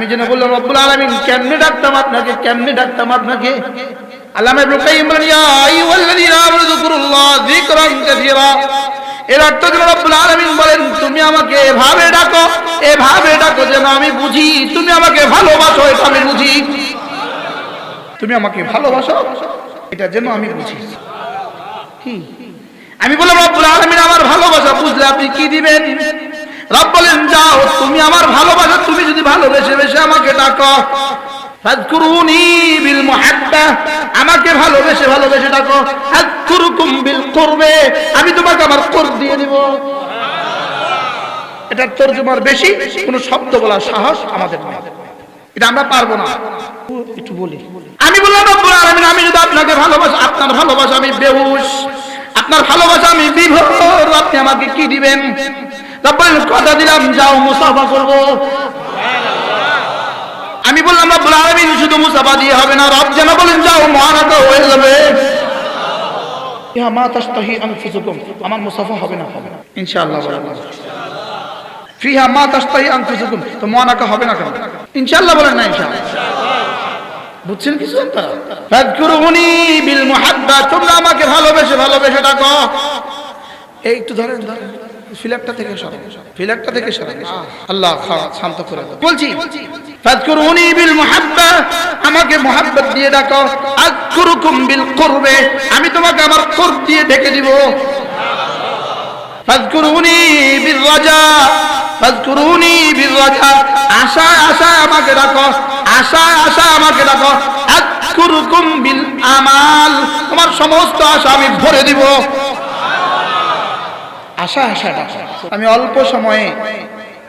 আমি যেন বললাম রব্বুল আলামিন কেমনে ডাকতাম আপনাকে, কেমনে ডাকতাম আপনাকে। আল্লামা ইবনে কাইয়্যিম বলেন ইয়া আইয়ুহাল্লাযীনা আমানু যিকুরুল্লাহ যিকরান কাসীরা। এর অর্থ হলো রব্বুল আলামিন বলেন তুমি আমাকে এভাবে ডাকো, এভাবে ডাকো যেন আমি বুঝি তুমি আমাকে ভালোবাসো, এটা আমি বুঝি। তুমি আমাকে ভালোবাসো এটা যেন আমি বুঝি। কি আমি বললাম রব্বুল আলামিন আমার ভালোবাসা বুঝলে আপনি কি দিবেন? রব বলেন যাও তুমি আমার ভালোবাসা, তুমি যদি ভালোবেসে বেশে আমাকে ডাকো, ফাযকুরুনি বিল মুহাব্বা, আমাকে ভালোবেসে ভালোবেসে ডাকো, আযকুরুকুম বিল কুরবে, আমি তোমাকে আমার কুরব দিয়ে দিব। এটার তরজমার বেশি কোনো শব্দ বলার সাহস আমাদের নেই, এটা আমরা পারবো না। একটু বলি, আমি বললাম রব্বুল আলামিন আমি যদি আপনাকে ভালোবাসি, আপনার ভালোবাসা আমি বেহুশ, আপনার ভালোবাসা আমি বিভোর, আপনি আমাকে কি দিবেন? রব্বুল কথা দিলাম যাও মুসাফা করব। আমি বললাম রব্বুল আলামিন শুধু মুসাফা দিয়ে হবে না, রব যেন বলেন যাও মুআনাকা হয়ে যাবে। ইয়া মা তাশতাহি আনফুসুকুম, আমার মুসাফা হবে না, হবে না ইনশাআল্লাহ। বলেন ফিহা মা তাশতাহি আনফুসুকুম, তো মুআনাকা হবে না কেন? ইনশাআল্লাহ বলেন না ইনশাআল্লাহ। বুঝছেন কিছু আপনারা? ফাযকুরুনি বিল মুহাব্বা, তোমরা আমাকে ভালোবেসে ভালোবেসে ডাকো। এই একটু ধরেন ধরেন ফিলাকটা থেকে সরান, ফিলাকটা থেকে সরান। আল্লাহ শান্ত করে দাও। বলছি ফাযকুরুনি বিল মুহাব্বা, আমাকে মুহাব্বত দিয়ে ডাকো, আযকুরুকুম বিল কুরবে, আমি তোমাকে আমার কুরব দিয়ে ঢেকে দিব। ফাযকুরুনি বির রাজা, ফাযকুরুনি বির রাজা, আশা আশা আমাকে ডাকো, আশা আশা আমাকে ডাকো, আযকুরুকুম বিল আমাল, তোমার সমস্ত আশা আমি ভরে দিব। আশা আশা ডাকো। আমি অল্প সময়ে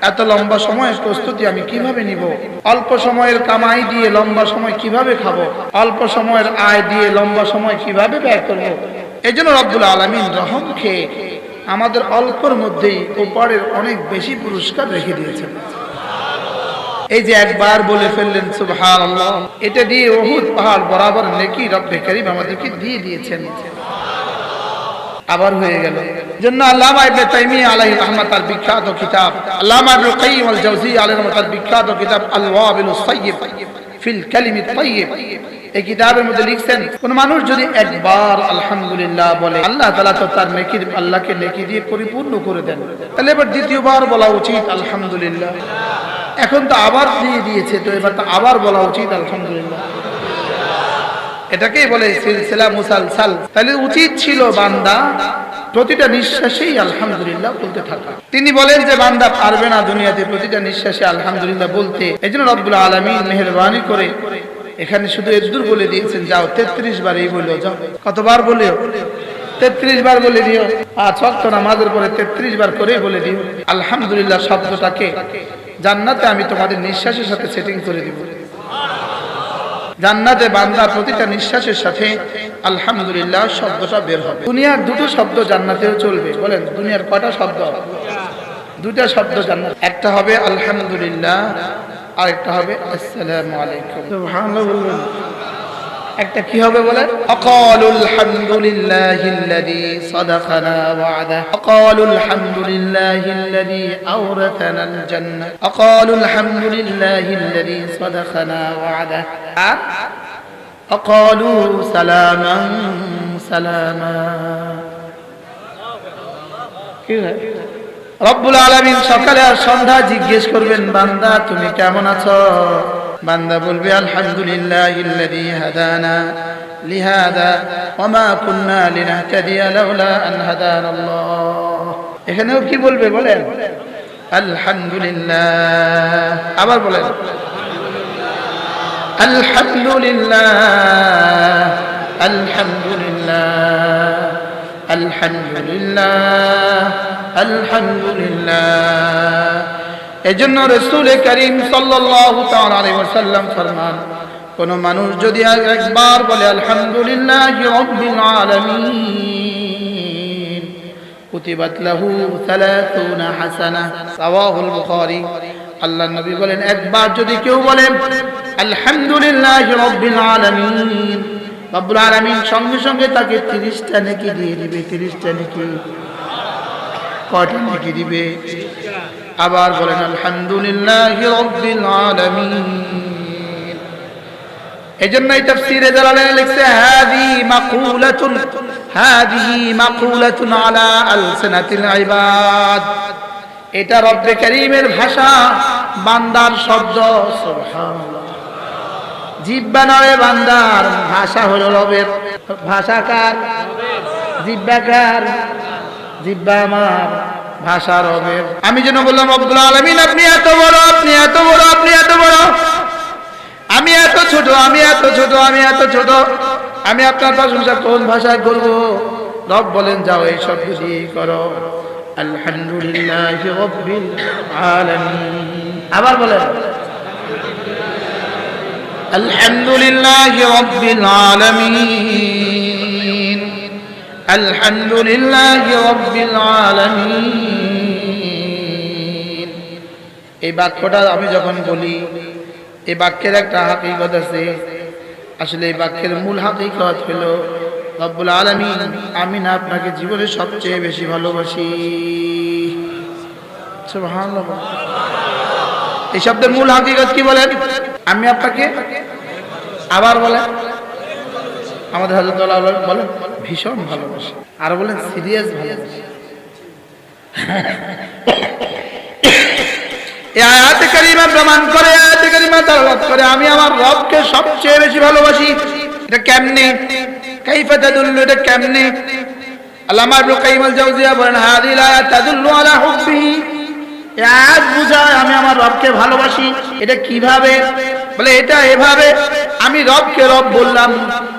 এত লম্বা সময়ের প্রস্তুতি আমি কিভাবে নিব? অল্প সময়ের কামাই দিয়ে লম্বা সময় কিভাবে খাবো? অল্প সময়ের আয় দিয়ে লম্বা সময় কিভাবে ব্যয় করব? এই জন্য রব্বুল আলামিন রহম খেয়ে আমাদের অল্পের মধ্যেই উপরের অনেক বেশি পুরস্কার রেখে দিয়েছেন। এই যে একবার বলে ফেললেন সুবহানাল্লাহ, এটা দিয়ে উহুদ পাহাড় বরাবর নেকি রব্বে কারীম আমাদেরকে দিয়ে দিয়েছেন। আবার হয়ে গেল। জন্য আল্লামা ইবনে তাইমিয়া আলাইহির রাহমাত তার বিখ্যাত কিতাব, আল্লামা ইবনে কাইয়্যিম আল জাওজিয়্যি আলাইহির রাহমাত তার বিখ্যাত কিতাব আল ওয়াবিলুস সাইয়্যিব ফিল কালিমিত তাইয়্যিব, এই কিতাবের মধ্যে লিখছেন কোন মানুষ যদি একবার আলহামদুলিল্লাহ বলে আল্লাহ তাআলা তো তার নেকির, আল্লাহকে নেকি দিয়ে পরিপূর্ণ করে দেন। তাহলে এবার দ্বিতীয়বার বলা উচিত আলহামদুলিল্লাহ। এখন তো আবার দিয়ে দিয়েছে, তো এবার তো আবার বলা উচিত আলহামদুলিল্লাহ। এটাকেই বলে সিলসিলা মুসালসাল। তাহলে উচিত ছিল বান্দা প্রতিটা নিঃশ্বাসেই আলহামদুলিল্লাহ বলতে থাকা। তিনি বলেন যে বান্দা পারবে না দুনিয়াতে প্রতিটা নিঃশ্বাসে আলহামদুলিল্লাহ বলতে, এজন্য রব্বুল আলামিন মেহেরবানি করে এখানে শুধু এদুর বলে দিয়েছেন যাও 33 বার এই বলো, যাও কতবার বলিও? 33 বার বলে দিও। 5 ওয়াক্ত নামাজের পরে 33 বার করে বলে দিও আলহামদুলিল্লাহ শব্দটাকে জান্নাতে আমি তোমাদের নিঃশ্বাসের সাথে সেটিং করে দিব। জান্নাতে বান্দা প্রতিটা নিঃশ্বাসের সাথে আলহামদুলিল্লাহ শব্দটা বের হবে। দুনিয়ার দুটো শব্দ জান্নাতেও চলবে। বলেন দুনিয়ার কয়টা শব্দ? দুটা শব্দ জান্নাত, একটা হবে আলহামদুলিল্লাহ আর একটা হবে আসসালামু আলাইকুম। সুবহানাল্লাহ বলবেন। একটা কি হবে বলেন? আকালুল হামদুলিল্লাহিল্লাযী সাদাকানা ওয়া'দা, আকালুল হামদুলিল্লাহিল্লাযী আওরাতানাল জান্নাহ, আকালুল হামদুলিল্লাহিল্লাযী সাদাকানা ওয়া'দা, আকালু সালামান সালামা। কি হয়? রব্বুল আলামিন সকালে আর সন্ধ্যা জিজ্ঞেস করবেন বান্দা তুমি কেমন আছো? বান্দা বলবে আলহামদুলিল্লাহিল্লাযী হাদানা লিহাদা ওয়া মা কুন্না লিনাহতাদিয়া লাউলা আন হাদানাল্লাহ। এখানেও কি বলবে বলেন? আলহামদুলিল্লাহ। আবার বলেন আলহামদুলিল্লাহ, আলহামদুলিল্লাহ, আলহামদুলিল্লাহ, আলহামদুলিল্লাহ। এজন্য রাসূল করিম সাল্লাল্লাহু তাআলা আলাইহি ওয়াসাল্লাম ফরমান কোন মানুষ যদি একবার বলে আলহামদুলিল্লাহি রাব্বিল আলামিন কুতিবাত লাহু 30 হাসানাহ, রাওয়াহুল বুখারী। আল্লাহর নবী বলেন একবার যদি কেউ বলে আলহামদুলিল্লাহি রাব্বিল আলামিন, রব্বুল আলামিন সঙ্গে সঙ্গে তাকে 30টা নেকি দিয়ে দিবে। 30টা নেকি। কয়টা নেকি দিবে? আবার বলেন আলহামদুলিল্লাহি রাব্বিল আলামিন। এজন্যই তাফসীরে জালালাইন লিখছে হাদিহি মাকুলাতুন আলা আলসিনাতিল ইবাদ। এটা রব্বে কারীমের ভাষা, বান্দার শব্দ। সুবহানাল্লাহ। জিহ্বা নয় বান্দার, ভাষা হলো রবের। ভাষা কার? জিহ্বা কার? জিহ্বা আমার, ভাষা রবের। আমি যেন বললাম রব্বুল আলামিন আপনি এত বড়, আপনি এত বড়, আপনি এত বড়, আমি এত ছোট, আমি এত ছোট, আমি এত ছোট, আমি আপনার প্রশংসা কোন ভাষায় করব? রব বলেন যাও এই শব্দ দিয়ে করো, আলহামদুলিল্লাহি রাব্বিল আলামিন। আবার বলেন আলহামদুলিল্লাহি রাব্বিল আলামিন, আলহামদুলিল্লাহি রাব্বিল আলামিন। এই বাক্যটা আমি যখন বলি, এই বাক্যের একটা হাকিকত আছে। আসলে এই বাক্যের মূল হাকিকত হলো রব্বুল আলামিন, আমি না আপনাকে জীবনে সবচেয়ে বেশি ভালোবাসি। সুবহানাল্লাহ। এই শব্দের মূল হাকিকত কি বলেন? আমি আপনাকে, আবার বলেন আমাদের হযরত আল্লাহ বলেন ভীষণ ভালোবাসি, আর বলেন সিরিয়াস ভালোবাসি। এই আয়াতে কারিমা প্রমাণ করে, আয়াতে কারিমা তেলাওয়াত করে আমি আমার রবকে সবচেয়ে বেশি ভালোবাসি। এটা কেমনে? কাইফা তাদুল্লু, এটা কেমনে? আল্লামা ইবনে কাইয়িম আল জাওজিয়া বলেন হাদিল আয়াত তাদুল্লু আলা হুব্বিহি। এই আয়াত বুঝায় আমি আমার রবকে ভালোবাসি। এটা কিভাবে? বলে এটা এভাবে, আমি রবকে রব বললাম,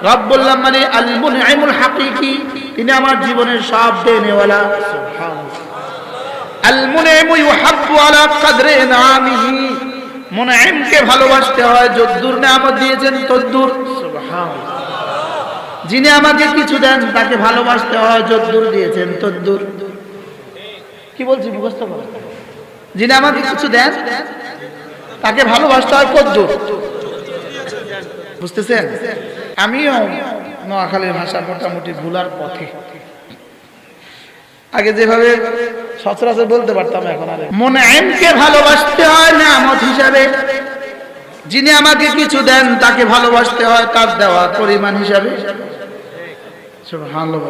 রব বললাম মানে আল মুনঈমুল হাকিকি, তিনি আমার জীবনের সব দেনেওয়ালা। সুবহানাল্লাহ। আল মুনঈমু ইউহাব্বু আলা কদরি ইনআমিহি, মুনঈমকে ভালোবাসতে হয় যদ্দুর নিয়ামত দিয়েছেন তদ্দুর। সুবহানাল্লাহ। যিনি আমাকে কিছু দেন তাকে ভালোবাসতে হয় যদ্দুর দিয়েছেন তদ্দুর। কি বলছি মুখস্থ করো? যিনি আমাকে কিছু দেন তাকে ভালোবাসতে হয় কদ্দুর, বুঝতেছেন? আমিও নোয়াখালীর ভাষা মোটামুটি ভুলার পথে। আগে যেভাবে সচরাচর বলতে পারতাম, এখন আর মুনঈমকে ভালোবাসতে হয় নিয়ামত হিসাবে, যিনি আমাকে কিছু দেন তাকে ভালোবাসতে হয় তার দেওয়া পরিমাণ হিসাবে। সুবহানাল্লাহ।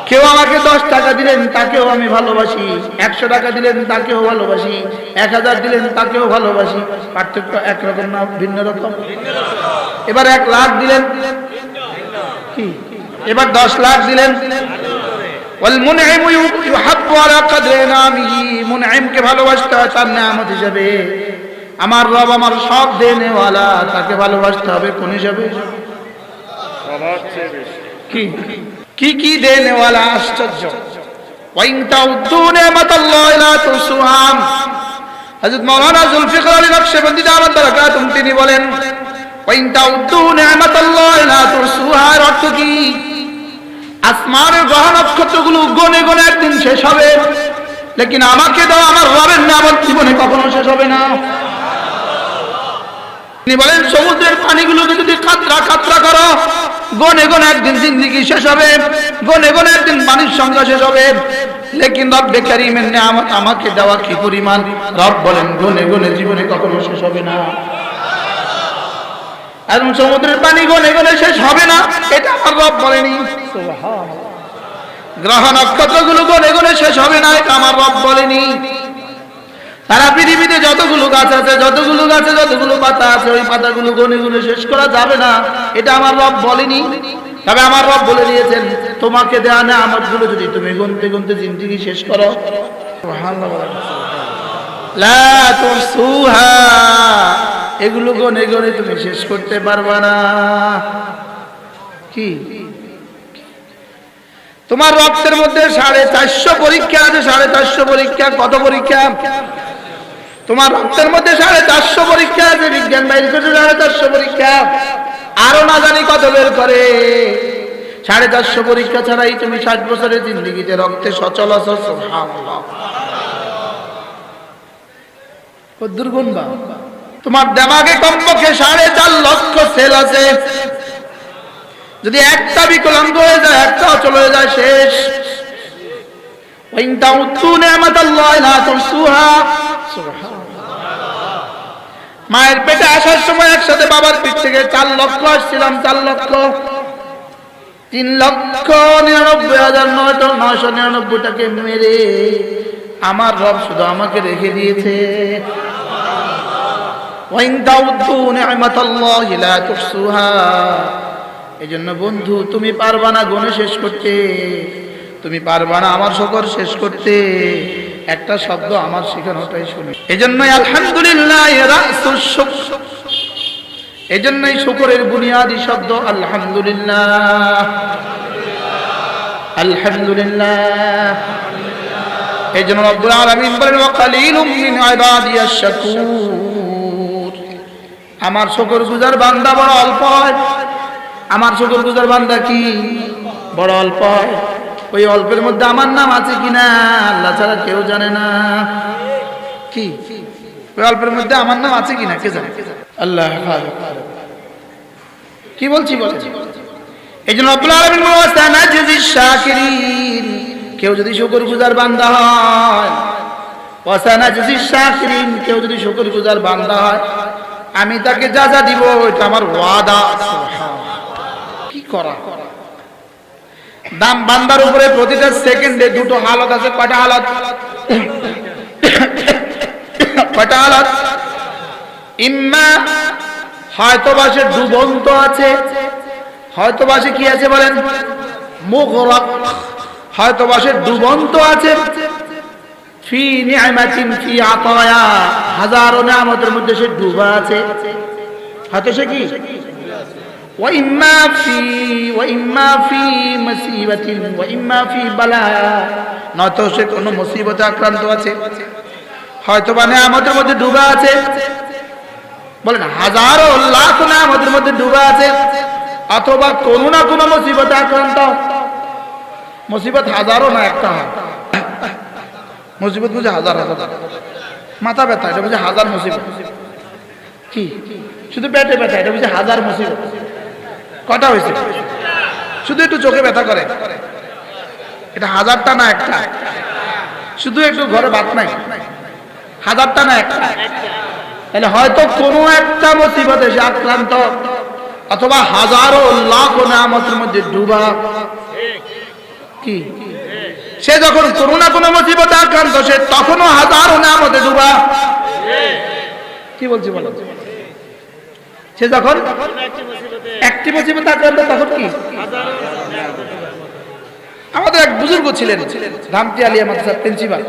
কেউ আমাকে 10 টাকা দিলেন তাকেও আমি ভালোবাসি, 100 টাকা দিলেন তাকেও ভালোবাসি, 1000 দিলেন তাকেও ভালোবাসি। পার্থক্য একরকম না ভিন্ন রকম? এবার 1 লাখ দিলেন কি, এবার 10 লাখ দিলেন। ওয়াল মুনঈমু ইউহাব্বু আলা কদরি ইনআমিহি, মুনঈমকে ভালোবাসতে হয় তার নিয়ামত হিসাবে। আমার রব আমার সব দেনেওয়ালা, তাকে ভালোবাসতে হবে কোন হিসাবে? কি কি কি দেনেওয়ালা? আশ্চর্য। ওয়াইন তাউদ্দু নি'মাতাল্লাহি লা তুহসুহা। হযরত মাওলানা জুলফিকার আলী নকশবন্দি দামাত বারাকাতুহু তিনি বলেন ওয়াইন তাউদ্দু নি'মাতাল্লাহি লা তুহসুহা, অর্থ কি? আসমানের গ্রহ নক্ষত্রগুলো গনে গনে একদিন শেষ হবে, লেকিন আমাকে দাও আমার রবের নিয়ামত জীবনে কখনো শেষ হবে না। তিনি বলেন সমুদ্রের পানিগুলোকে যদি কাতরা কাতরা করো, গনে গনে একদিন জিন্দেগি শেষ হবে, গনে গনে একদিন পানির সংখ্যা শেষ হবে, লেকিন রব্বে কারীমের নিয়ামত আমাকে দেওয়া কি পরিমাণ? রব বলেন গনে গনে জীবনে কখনো শেষ হবে না। আর সমুদ্রের পানি গনে গনে শেষ হবে না, এটা আমার রব বলেনি। সুবহানাল্লাহ। গ্রহ নক্ষত্রগুলো গনে গনে শেষ হবে না, এটা আমার রব বলেনি। সারা পৃথিবীতে যতগুলো গাছ আছে, যতগুলো গাছে যতগুলো পাতা আছে, ওই পাতাগুলো গনে গনে শেষ করা যাবে না, এটা আমার রব বলেনি। তবে আমার রব বলে দিয়েছেন তোমাকে দেয়া নিয়ামতগুলো যদি তুমি গুনতে গুনতে জিন্দেগি শেষ করো, সুবহানাল্লাহ, লা তুহসুহা, এগুলো গনে গনে তুমি শেষ করতে পারবে না। কি তোমার রক্তের মধ্যে 450 পরীক্ষা আছে, 450 পরীক্ষা। কত পরীক্ষা? তোমার রক্তের মধ্যে 450 পরীক্ষা আছে, বিজ্ঞান বাইর করেছে 450 পরীক্ষা, আরো না জানি কত বের করে। 450 পরীক্ষা ছাড়াই তুমি 60 বছরের জিন্দেগিতে রক্তে সচল আছো। সুবহানাল্লাহ। কদ্দুর গুনবা? তোমার দেমাগে কমপক্ষে 4.5 লক্ষ সেল আছে। যদি একটা বিকলাঙ্গ হয়ে যায়, একটা অচল হয়ে যায়, শেষ। ওয়া ইন তাউদ্দু নি'মাতাল্লাহি লা তুহসুহা। সুবহানাল্লাহ। মায়ের পেটে আসার সময় একসাথে বাবার পিঠ থেকে 4 লক্ষ আসছিলাম, 4 লক্ষ, 3,99,999টাকে মেরে আমার রব শুধু আমাকে রেখে দিয়েছে। ওয়া ইন তাউদ্দু নি'মাতাল্লাহি লা তুহসুহা। এজন্য বন্ধু তুমি পারবা না গুণে শেষ করতে, তুমি পারবা না আমার শুকর শেষ করতে। একটা শব্দ আমার শেখানোটাই শুনি। এজন্যই আলহামদুলিল্লাহ রাসুস শুকর, এজন্যই শুকরের বুনিয়াদি শব্দ আলহামদুলিল্লাহ, আলহামদুলিল্লাহ। এজন্য রব্বুল আলামিন বলেন ওয়া কালিলুম মিন ইবাদিয়াশ শাকুর। আমার শুকরগুজার বান্দা বড় অল্প, আমার শুকরগুজার বান্দা কি বড় অল্প। ওই অল্পের মধ্যে আমার নাম আছে কিনা আল্লাহ ছাড়া কেউ জানে না। কি ওই অল্পের মধ্যে আমার নাম আছে কিনা কে জানে? আল্লাহ। কি বলছি বলছি। এই জন্য রব্বুল আলামিন ওয়াসানাজিস শাকিরিন, কেউ যদি শুকরগুজার বান্দা হয়, ওয়াসানাজিস শাকিরিন, কেউ যদি শুকরগুজার বান্দা হয় আমি তাকে যা দিব এটা আমার ওয়াদা। কি করা দাম বান্দার উপরে প্রতিটা সেকেন্ডে দুটো হালত আছে। কয়টা হালত? কয়টা হালত? ইম্মা হয়তো বাসে ডুবন্ত আছে, হয়তো বাসে কি আছে বলেন মুগরাক, হয়তো বাসে ডুবন্ত আছে। ফি নি'মাতিন ফি আতায়া, হাজারো নিয়ামতের মধ্যে সে ডুবা আছে। হয়তো সে কি ওয়া ইম্মা ফি মুসিবাতিন ওয়া ইম্মা ফি বালা, নয়তো সে কোনো মুসিবতে আক্রান্ত আছে, হয়তো বা নিয়ামতের মধ্যে ডুবা আছে। বলেন হাজারো লাখ নিয়ামতের মধ্যে ডুবা আছে, অথবা কোনো না কোনো মুসিবতে আক্রান্ত। মুসিবত হাজারো না একটা হয়। মুসিবত বুঝে হাজার হাজার। মাথা ব্যথা এটা বুঝে হাজার মুসিবত। কি শুধু পেটে ব্যথা এটা বুঝে হাজার মুসিবত। কয়টা হয়েছে? শুধু একটু চোখে ব্যথা করে এটা হাজারটা না একটা। শুধু একটু ঘরে ভাত নাই হাজারটা না একটা। তাহলে হয়তো কোনো একটা মুসিবতে সে আক্রান্ত, অথবা হাজারো লাখ নিয়ামতের মধ্যে ডুবা। কি সে যখন কোনো না কোনো মুসিবতে আক্রান্ত সে তখনও হাজারো নিয়ামতে ডুবা। কি বলছি বলো? সে যখন একটি মুসিবতে আক্রান্ত তখন কি? আমাদের এক বুজুর্গ ছিলেন ধামতি আলিয়া মাদ্রাসার প্রিন্সিপাল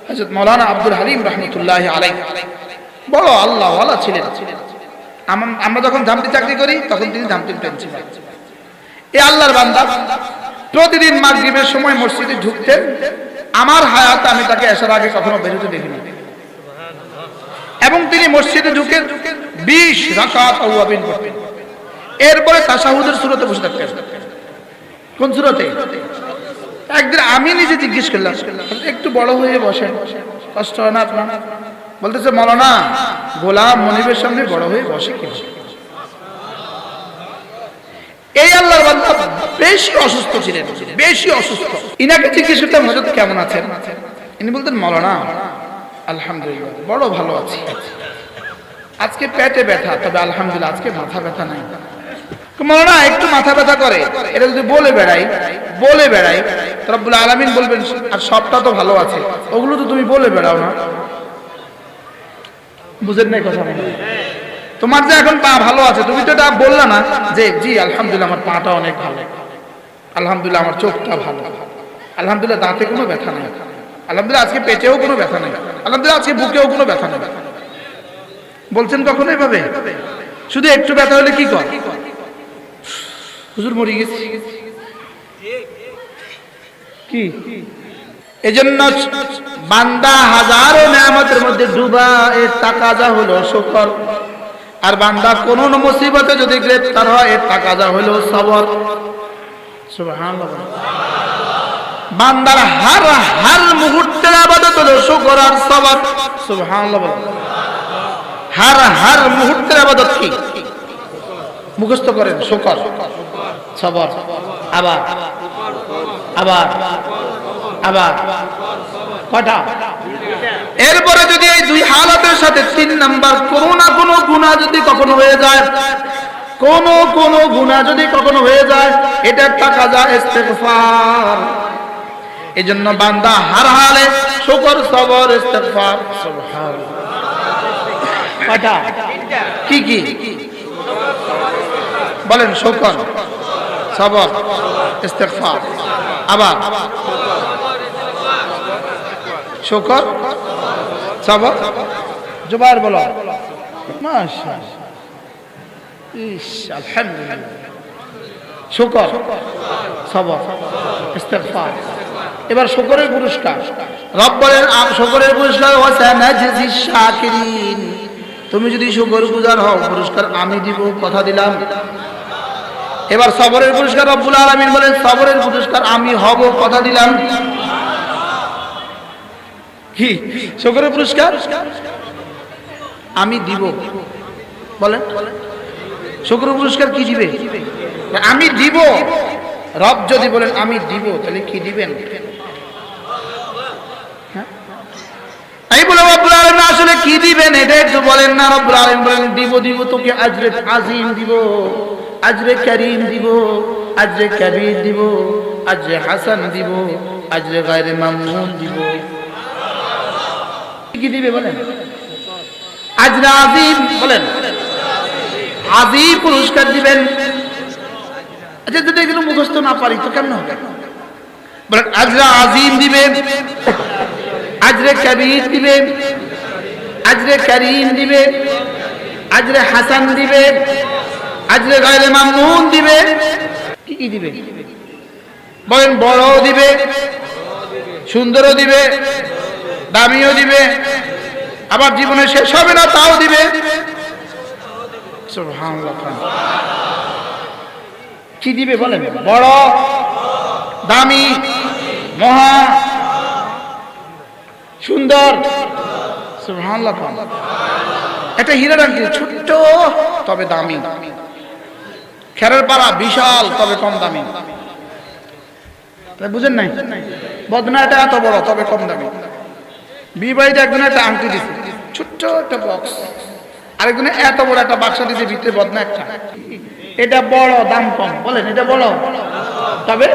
হযরত মাওলানা আব্দুল হালিম রাহমাতুল্লাহি আলাইহি, বড় আল্লাহ ওয়ালা ছিলেন। আমরা যখন ধামতি চাকরি করি তখন তিনি ধামতির প্রিন্সিপাল। এই আল্লাহর বান্দা প্রতিদিন মাগরিবের সময় মসজিদে ঢুকতেন। আমার হায়াত আমি তাকে আসার আগে কখনো বেরোতে দেখিনি। এবং তিনি মসজিদে ঢুকে 20 রাকাত আওয়াবিন পড়তেন। এরপরে তাশাহুদের সূরাতে বসে থাকতেন। কোন সূরাতে? একদিন আমি নিজে জিজ্ঞেস করলাম একটু বড় হয়ে বসেন, কষ্ট হয় না আপনার? বলতেছে মাওলানা গোলাম মনিবের সামনে বড় হয়ে বসে কি? এই আল্লাহর বান্দা বেশি অসুস্থ ছিলেন, বেশি অসুস্থ। ইনাকে জিজ্ঞেস করতাম হযরত কেমন আছেন? ইনি বলতেন মাওলানা আলহামদুলিল্লাহ বড় ভালো আছি, আজকে পেটে ব্যথা, তবে আলহামদুলিল্লাহ আজকে মাথা ব্যথা নাই। মাওলানা একটু মাথা ব্যথা করে, এটা যদি বলে বেড়াই রব্বুল আলামিন বলবেন আর সবটা তো ভালো আছে, ওগুলো তো তুমি বলে বেড়াও না। বুঝেন নাই কথা? তোমার যে এখন পা ভালো আছে তুমি তো এটা বললা না যে জি আলহামদুলিল্লাহ আমার পাটা অনেক ভালো, আলহামদুলিল্লাহ আমার চোখটা ভালো, আলহামদুলিল্লাহ দাঁতে কোনো ব্যথা নাই, আলহামদুলিল্লাহ আজকে পেটেও কোনো ব্যথা নাই, আলহামদুলিল্লাহ আজকে বুকেও কোনো ব্যথা নেই। বলছেন কখনো এভাবে? শুধু একটু ব্যথা হলে কি কর? হুজুর মরে গেছি। কি এজন্য বান্দা হাজারো নিয়ামতের মধ্যে ডুবা, এর তাকাজা হলো শুকর। আর বান্দা কোন মুসিবতে যদি গ্রেফতার হয় এর তাকাজা হলো সবর। সুবহানাল্লাহ। বান্দার হার মুহূর্তের ইবাদত হলো শুকর আর সবর। সুবহানাল্লাহ। হার মুহূর্তের ইবাদত কি? মুখস্থ করেন শুকর, সবর, আবার আবার কটা? এরপরে যদি এই দুই হালাতের সাথে 3 নাম্বার কোনো না কোনো গুনাহ যদি কখনো হয়ে যায়, কোনো গুনাহ যদি কখনো হয়ে যায়, এটা একটা কাজা ইস্তেগফার। এজন্য বান্দা হার হালে শুকর, সবর, ইস্তেগফার। সুবহানাল্লাহ। কটা? কি কি বলেন? শুকর, সবর, ইস্তেগফার। আবার শুকর, সবর, জুবাইর বলো। মাশাআল্লাহ, আলহামদুলিল্লাহ। শুকর, সবর, ইস্তেগফার। এবার শুকরের পুরস্কার রব বলেন, শুকরের পুরস্কার ওয়াসানাজিস শাকিরিন। তুমি যদি শুকরগুজার হও, পুরস্কার আমি দিব, কথা দিলাম। এবার সবরের পুরস্কার রব্বুল আলামিন বলেন, সবরের পুরস্কার আমি হব, কথা দিলাম। কি শুকরের পুরস্কার আমি দিব, বলেন। শুকরের পুরস্কার কি দিবে? আমি দিব। রব যদি বলেন আমি দিব, তাহলে কি দিবেন? এই বলে রব্বুল আলামিন আসলে কি দিবেন এটা একটু বলেন না। রব্বুল আলামিন বলেন, দিব তোকে আজরে আজিম দিব, আজরে কারীম দিব, আজরে কবির দিব, আজরে হাসান দিব, আজরে গায়রে মামনুন দিব। কি দিবে বলেন? আজরে আজিম, বলেন। আজিম পুরস্কার দিবেন। আচ্ছা, যদি এগুলো মুখস্থ না পারি তো কেমন হবে? বলেন আজরে আজিম দিবেন, আজরে কবির দিবে, আজরে করিম দিবে, আজরে হাসান দিবে, আজরে গায়রে মামনুন দিবে। কি দিবে বলেন? বড় দিবে, সুন্দরও দিবে, দামিও দিবে, আবার জীবনে শেষ হবে না তাও দিবে। সুবহানাল্লাহ। কি দিবে বলেন? বড়, দামি, মহা, সুন্দর। সুবহানাল্লাহ। একটা হীরার আংটি, ছোট্ট তবে দামি। খেরের পাড়া বিশাল তবে কম দামি। বুঝেন নাই? বদনাটা এত বড় তবে কম দামি। বিবাহিতে একজনে একটা আংটি দিছে, ছোট্ট একটা বক্স। আরেকজনে এত বড় একটা বাক্স দিছে, ভিতরে বদনা একটা। এটা বড়, দাম কম, বলেন। এটা বড় তবে,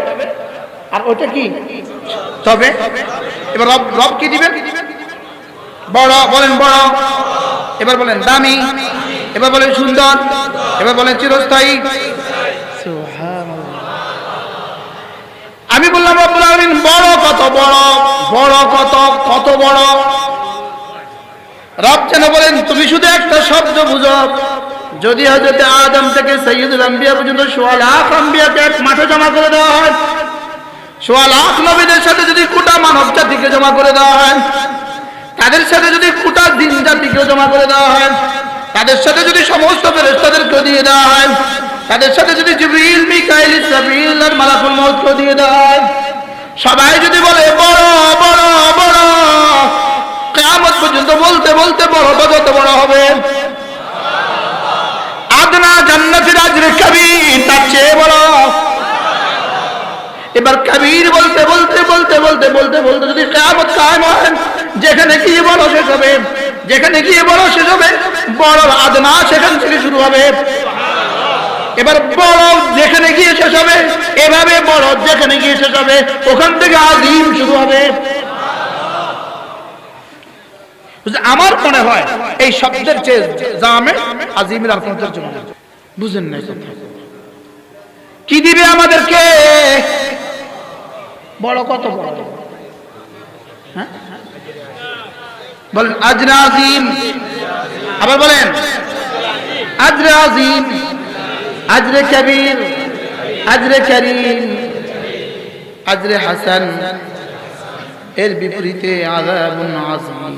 আর ওটা কি তবে। এবার রব কি দিবেন? বড়, বলেন বড়। এবার বলেন দামি, এবার বলেন সুন্দর, এবার বলেন চিরস্থায়ী। সুবহানাল্লাহ। আমি বললাম রব্বুল আলামিন বড় কত বড়, বড় কত বড়। রব যেন বলেন, তুমি শুধু একটা শব্দ বুঝো। যদি হযরত আদম থেকে সাইয়্যিদুল আম্বিয়া পর্যন্ত ১৬ লাখ আম্বিয়াকে এক মাঠে জমা করে দেওয়া হয়, ১৬ লাখ নবীদের সাথে যদি গোটা মানব জাতিকে জমা করে দেওয়া হয়, তাদের সাথে যদি গোটা জিন জাতিকে জমা করে দেওয়া হয়, তাদের সাথে যদি সমস্ত ফেরেশতাদেরকে দিয়ে দেওয়া হয়, তাদের সাথে যদি জিবরিল, মিকাইল, ইসরাফিল আর মালাকুল মউতকে দিয়ে দেওয়া হয়, সবাই যদি বলে বড় বড় বড়, কিয়ামত পর্যন্ত বলতে বলতে বড়টা যত বড় হবে, আদনা জান্নাতের আজরে কবির তার চেয়ে বড়। এবার কবির বলতে বলতে বলতে বলতে বলতে বলতে যদি কিয়ামত কায়েম হয়, যেখানে গিয়ে বড় শেষ হবে, যেখানে গিয়ে বড় শেষ হবে, বড় আদনা সেখান থেকে শুরু হবে। এবার বড় যেখানে গিয়ে শেষ হবে, এভাবে বড় যেখানে গিয়ে শেষ হবে, ওখান থেকে আজিম শুরু হবে। আমার মনে হয় এই শব্দের চেয়ে জামে আজিমের আর কোনো তর্জমা নেই। বুঝেন না কথা? কি দিবে আমাদেরকে? বড় কত বড়, হ্যাঁ বলেন আজরে আজিম। আবার বলেন আজরে আজিম, আজরে কবির, আজরে করিম, আজরে হাসান। এর বিপরীতে আযাবুন আযীম,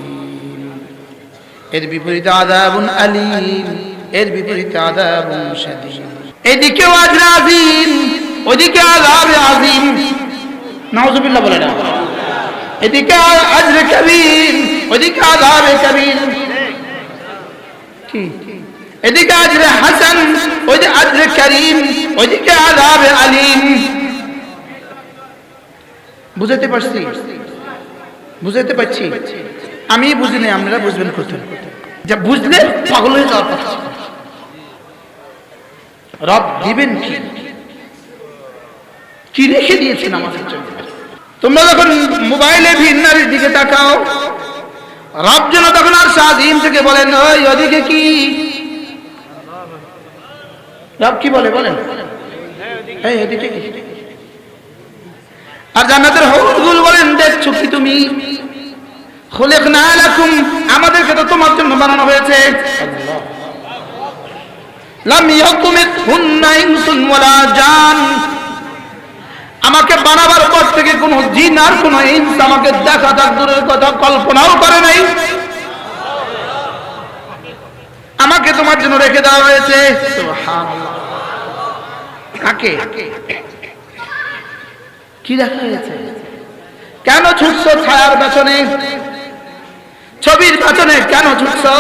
এর বিপরীতে আযাবুন আলীম, এর বিপরীতে আযাবুন শাদীদ। এদিকেও আজরে আযীম, ওদিকে আযাবে আযীম। নাউযুবিল্লাহ বলে না। এদিকে আজরে কবির, ওদিকে আযাবে কবির। কি? এদিকে আজরে হাসান, ওদিকে আজরে করিম, ওদিকে আযাবে আলীম। বুঝাইতে পারছি? বুঝাইতে পারছি? আমি বুঝি নাই, আপনারা বুঝবেন কোথায়? যা বুঝলে পাগল হয়ে যাওয়ার কথা। রব দিবেন কি, কি রেখে দিয়েছেন আমাদের জন্য? তোমরা যখন মোবাইলে ভিন নারীর দিকে তাকাও, রব যেন তখন আর শাহীন থেকে বলেন, ওই ওদিকে কি? রব কি বলে বলেন? এই ওদিকে কি? আর জান্নাতের হৌরগুলো বলেন, দেখছো কি তুমি? খুলিকনা লাকুম, আমাদেরকে তো তোমার জন্য বানানো হয়েছে। লাম ইয়াকুমিতহুন্না ইনসুন ওয়ালা জান, আমাকে বানাবার পর থেকে কোন জিন আর কোন ইনস আমাকে দেখা তার দূরের কথা কল্পনাও করে নাই। আমাকে তোমার জন্য রেখে দেওয়া হয়েছে। সুবহানাল্লাহ। কাকে কি দেখা হয়েছে? কেন ছুটছো ছায়ার পেছনে, ছবির পেছনে কেন ছুটছো?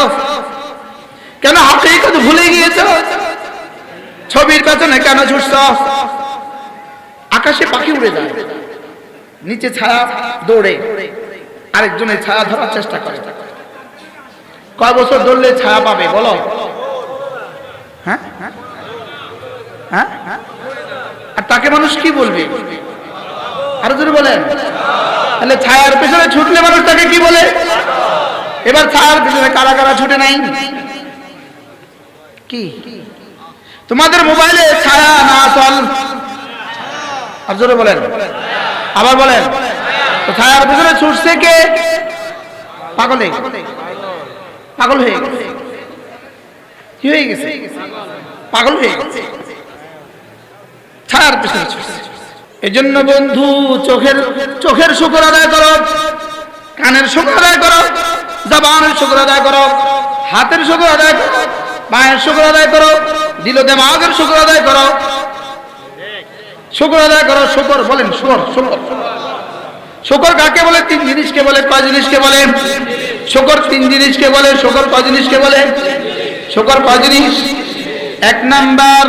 কেন হাকিকত ভুলে গিয়েছো? ছবির পেছনে কেন ছুটছো? আকাশে পাখি উড়ে যায়, নিচে ছায়া দৌড়ে, আরেকজনের ছায়া ধরার চেষ্টা করে। কয় বছর দৌড়লে ছায়া পাবে বলো? হ্যাঁ হ্যাঁ, আর তাকে মানুষ কি বলবে? আরো জোরে বলেন। তাহলে ছায়ার পেছনে ছুটলে মানুষ তাকে কি বলে? এবার ছায়ার পেছনে কারা কারা ছুটে নাই? কি তোমাদের মোবাইলে ছায়া না আসল? আর জোরে বলেন, আবার বলেন। তো ছায়ার পেছনে ছুটছে কে? পাগলে, পাগল হয়ে গেছে। কি হয়ে গেছে? পাগল হয়ে গেছে, ছায়ার পেছনে ছুটছে। এই জন্য বন্ধু, চোখের শুকর আদায় করো, কানের শুকর আদায় করো, জবানের শুকর আদায় করো, হাতের শুকর আদায় করো, পায়ের শুকর আদায় করো, দিল দেমাগের শুকর আদায় করো। শুকর আদায় করো। শুকর বলেন, শুকর শুকর শুকর কাকে বলে? তিন জিনিসকে বলে। কয় জিনিসকে বলে? শুকর তিন জিনিসকে বলে। শুকর কয় জিনিসকে বলে? শুকর কয় জিনিস? এক নাম্বার,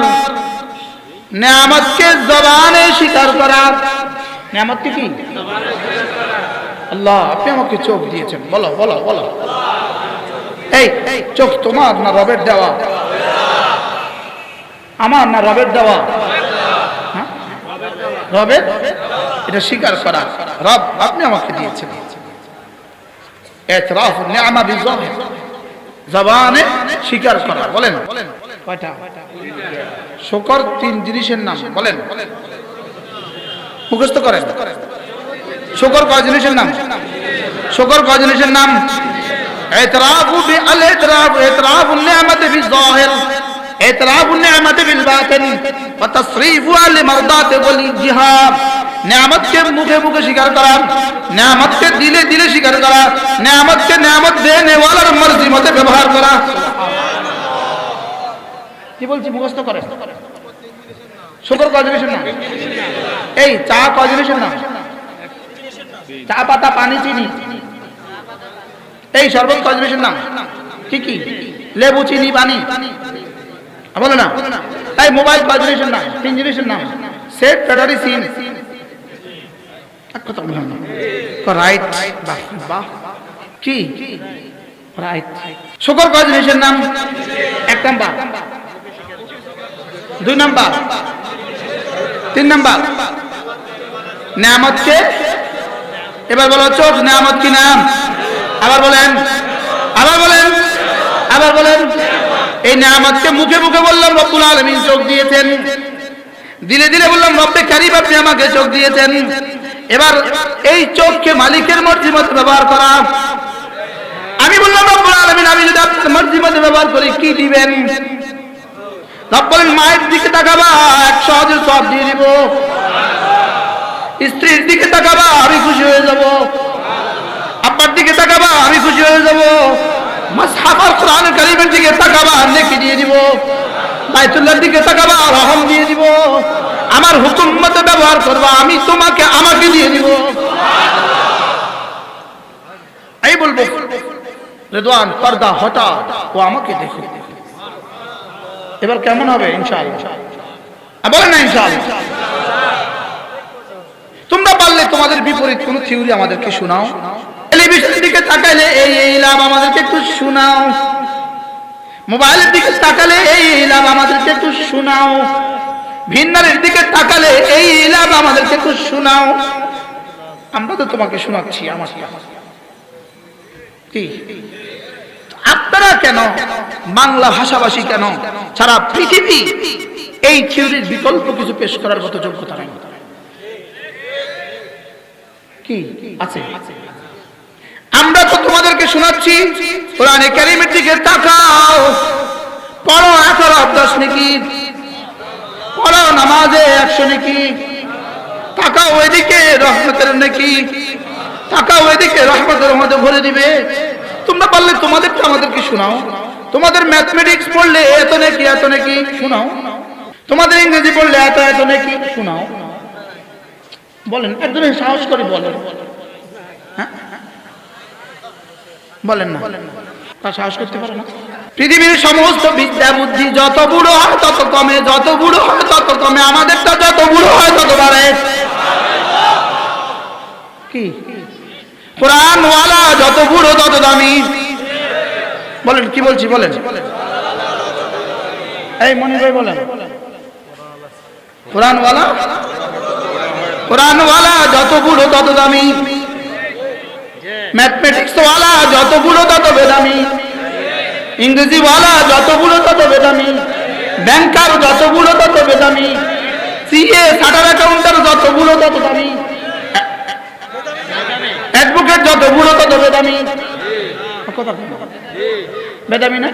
নেয়ামতকে জবানে স্বীকার করা। নেয়ামতকে কি? আল্লাহ আপনি আমাকে চোখ দিয়েছেন, বলো বলো বলো। এই চোখ তোমার না রবের দেওয়া? আমার না রবের দেওয়া? রবের, এটা স্বীকার করা। রব আপনি আমাকে দিয়েছেন। ইতরাফ নি'মা বিযাহির, জবানে স্বীকার করা। বলেন কয়টা? শুকর তিন জিনিসের নাম বলেন, মুখস্থ করেন। শুকর কয় জিনিসের নাম? শুকর কয় জিনিসের নাম? ইতরাফু বিল ইতরাফ, ইতরাফু নি'মাতি বিযাহির, ইতরাফু নি'মাতি বিল বাতিন, ওয়া তাসরিফু আল মারদাত ওয়াল জিহাদ। নেয়ামতকে মুখে মুখে স্বীকার করা, নেয়ামতকে দিলে দিলে স্বীকার করা, নেয়ামতকে নেয়ামত দেনে ওয়ালার মর্জি মতে ব্যবহার করা। কি বলছি মুখস্থ করে। শুকর কয় জিনিসের নাম? এই চা কয় জিনিসের নাম? চা পাতা, পানি, চিনি। এই শরবত কয় জিনিসের নাম? কি কি? লেবু, চিনি, পানি। বলে না। এই মোবাইল কয় জিনিসের নাম? তিন জিনিসের নাম, সেট, ব্যাটারি, সিম। কথা বললাম না। রাইট, বাহ কি রাইট। শুকর কয় জিনিসের নাম? এক নাম্বার, দুই নাম্বার, তিন নাম্বার। নেয়ামতকে, এবার বলো চোখ নেয়ামত কি নাম? আবার বলেন, আবার বলেন, আবার বলেন। এই নেয়ামতকে মুখে মুখে বললাম রব্বুল আলামিন চোখ দিয়েছেন, দিলে দিলে বললাম রব্বে কারীম আপনি আমাকে চোখ দিয়েছেন। এবার এই চোখকে মালিকের মর্জি মতো ব্যবহার করা। আমি বললাম রব্বুল আলামিন আমি যদি আপনার মর্জি মতো ব্যবহার করি কি দিবেন? রব বলেন মায়ের দিকে তাকাবা, 100 হাজার সওয়াব দিয়ে দিব। স্ত্রীর দিকে তাকাবা, আমি খুশি হয়ে যাব। আব্বার দিকে তাকাবা, আমি খুশি হয়ে যাব। মুসহাফ আর কোরআন কারীমের দিকে তাকাবা, নেকি দিয়ে দিব। বাইতুল্লাহর দিকে তাকাবা, রহম দিয়ে দিব। আমার হুকুম মতো ব্যবহার করবা, আমি তোমাকে আমাকে দিয়ে দিব। এই বলবো রিদওয়ান পর্দা হটা, ও আমাকে দেখো। এবার কেমন হবে? ইনশাআল্লাহ বলেন না ইনশাআল্লাহ। তোমরা পারলে তোমাদের বিপরীত কোন থিওরি আমাদেরকে শোনাও। টেলিভিশনের দিকে তাকালে এই লাভ আমাদেরকে একটু শোনাও। মোবাইলের দিকে তাকালে এই লাভ আমাদেরকে একটু শোনাও। ভিন্নারের দিকে তাকালে এই লাভ আমাদেরকে একটু শোনাও। আমরা তো তোমাকে শোনাচ্ছি আমার কি। আপনারা কেন, বাংলা ভাষাভাষী কেন, সারা পৃথিবী এই থিওরির বিকল্প কিছু পেশ করার মতো যোগ্যতা নেই? কি আছে? আমরা তো তোমাদেরকে শোনাচ্ছি। কোরআনে কারীমের দিকে তাকাও, পড়ো 11-10 নেকি, পড়ো নামাজে 100 নেকি, তাকাও ওইদিকে রহমতের নেকি, তাকাও ওইদিকে রহমতের মধ্যে ভরে দিবে। তোমরা পারলে তোমাদেরটা আমাদেরকে শোনাও। তোমাদের ম্যাথমেটিক্স পড়লে এত নেকি শোনাও। তোমাদের ইংরেজি পড়লে এত নেকি শোনাও। বলেন, একজনের সাহস করে বলেন। হ্যাঁ বলেন না, তা সাহস করতে পারে না। পৃথিবীর সমস্ত বিদ্যা বুদ্ধি যত বুড়ো হয় তত কমে, যত বুড়ো হয় তত কমে। আমাদেরটা যত বুড়ো হয় তত বাড়ে। কি কোরআনওয়ালা যত বুড়ো তত দামি। বলেন, কি বলছি বলেন। এই মনির ভাই বলেন, কোরআনওয়ালা যত বুড়ো তত দামি। ম্যাথমেটিক্স ওয়ালা যত বুড়ো তত বেদামি। ইংরেজি ওয়ালা যত বুড়ো তত বেদামি। ব্যাংকার যত বুড়ো তত বেদামি। সিএ চার্টার অ্যাকাউন্টার যত বুড়ো তত দামি। অ্যাডভোকেট যত বুড়ো তত বেদামি। বেদামি না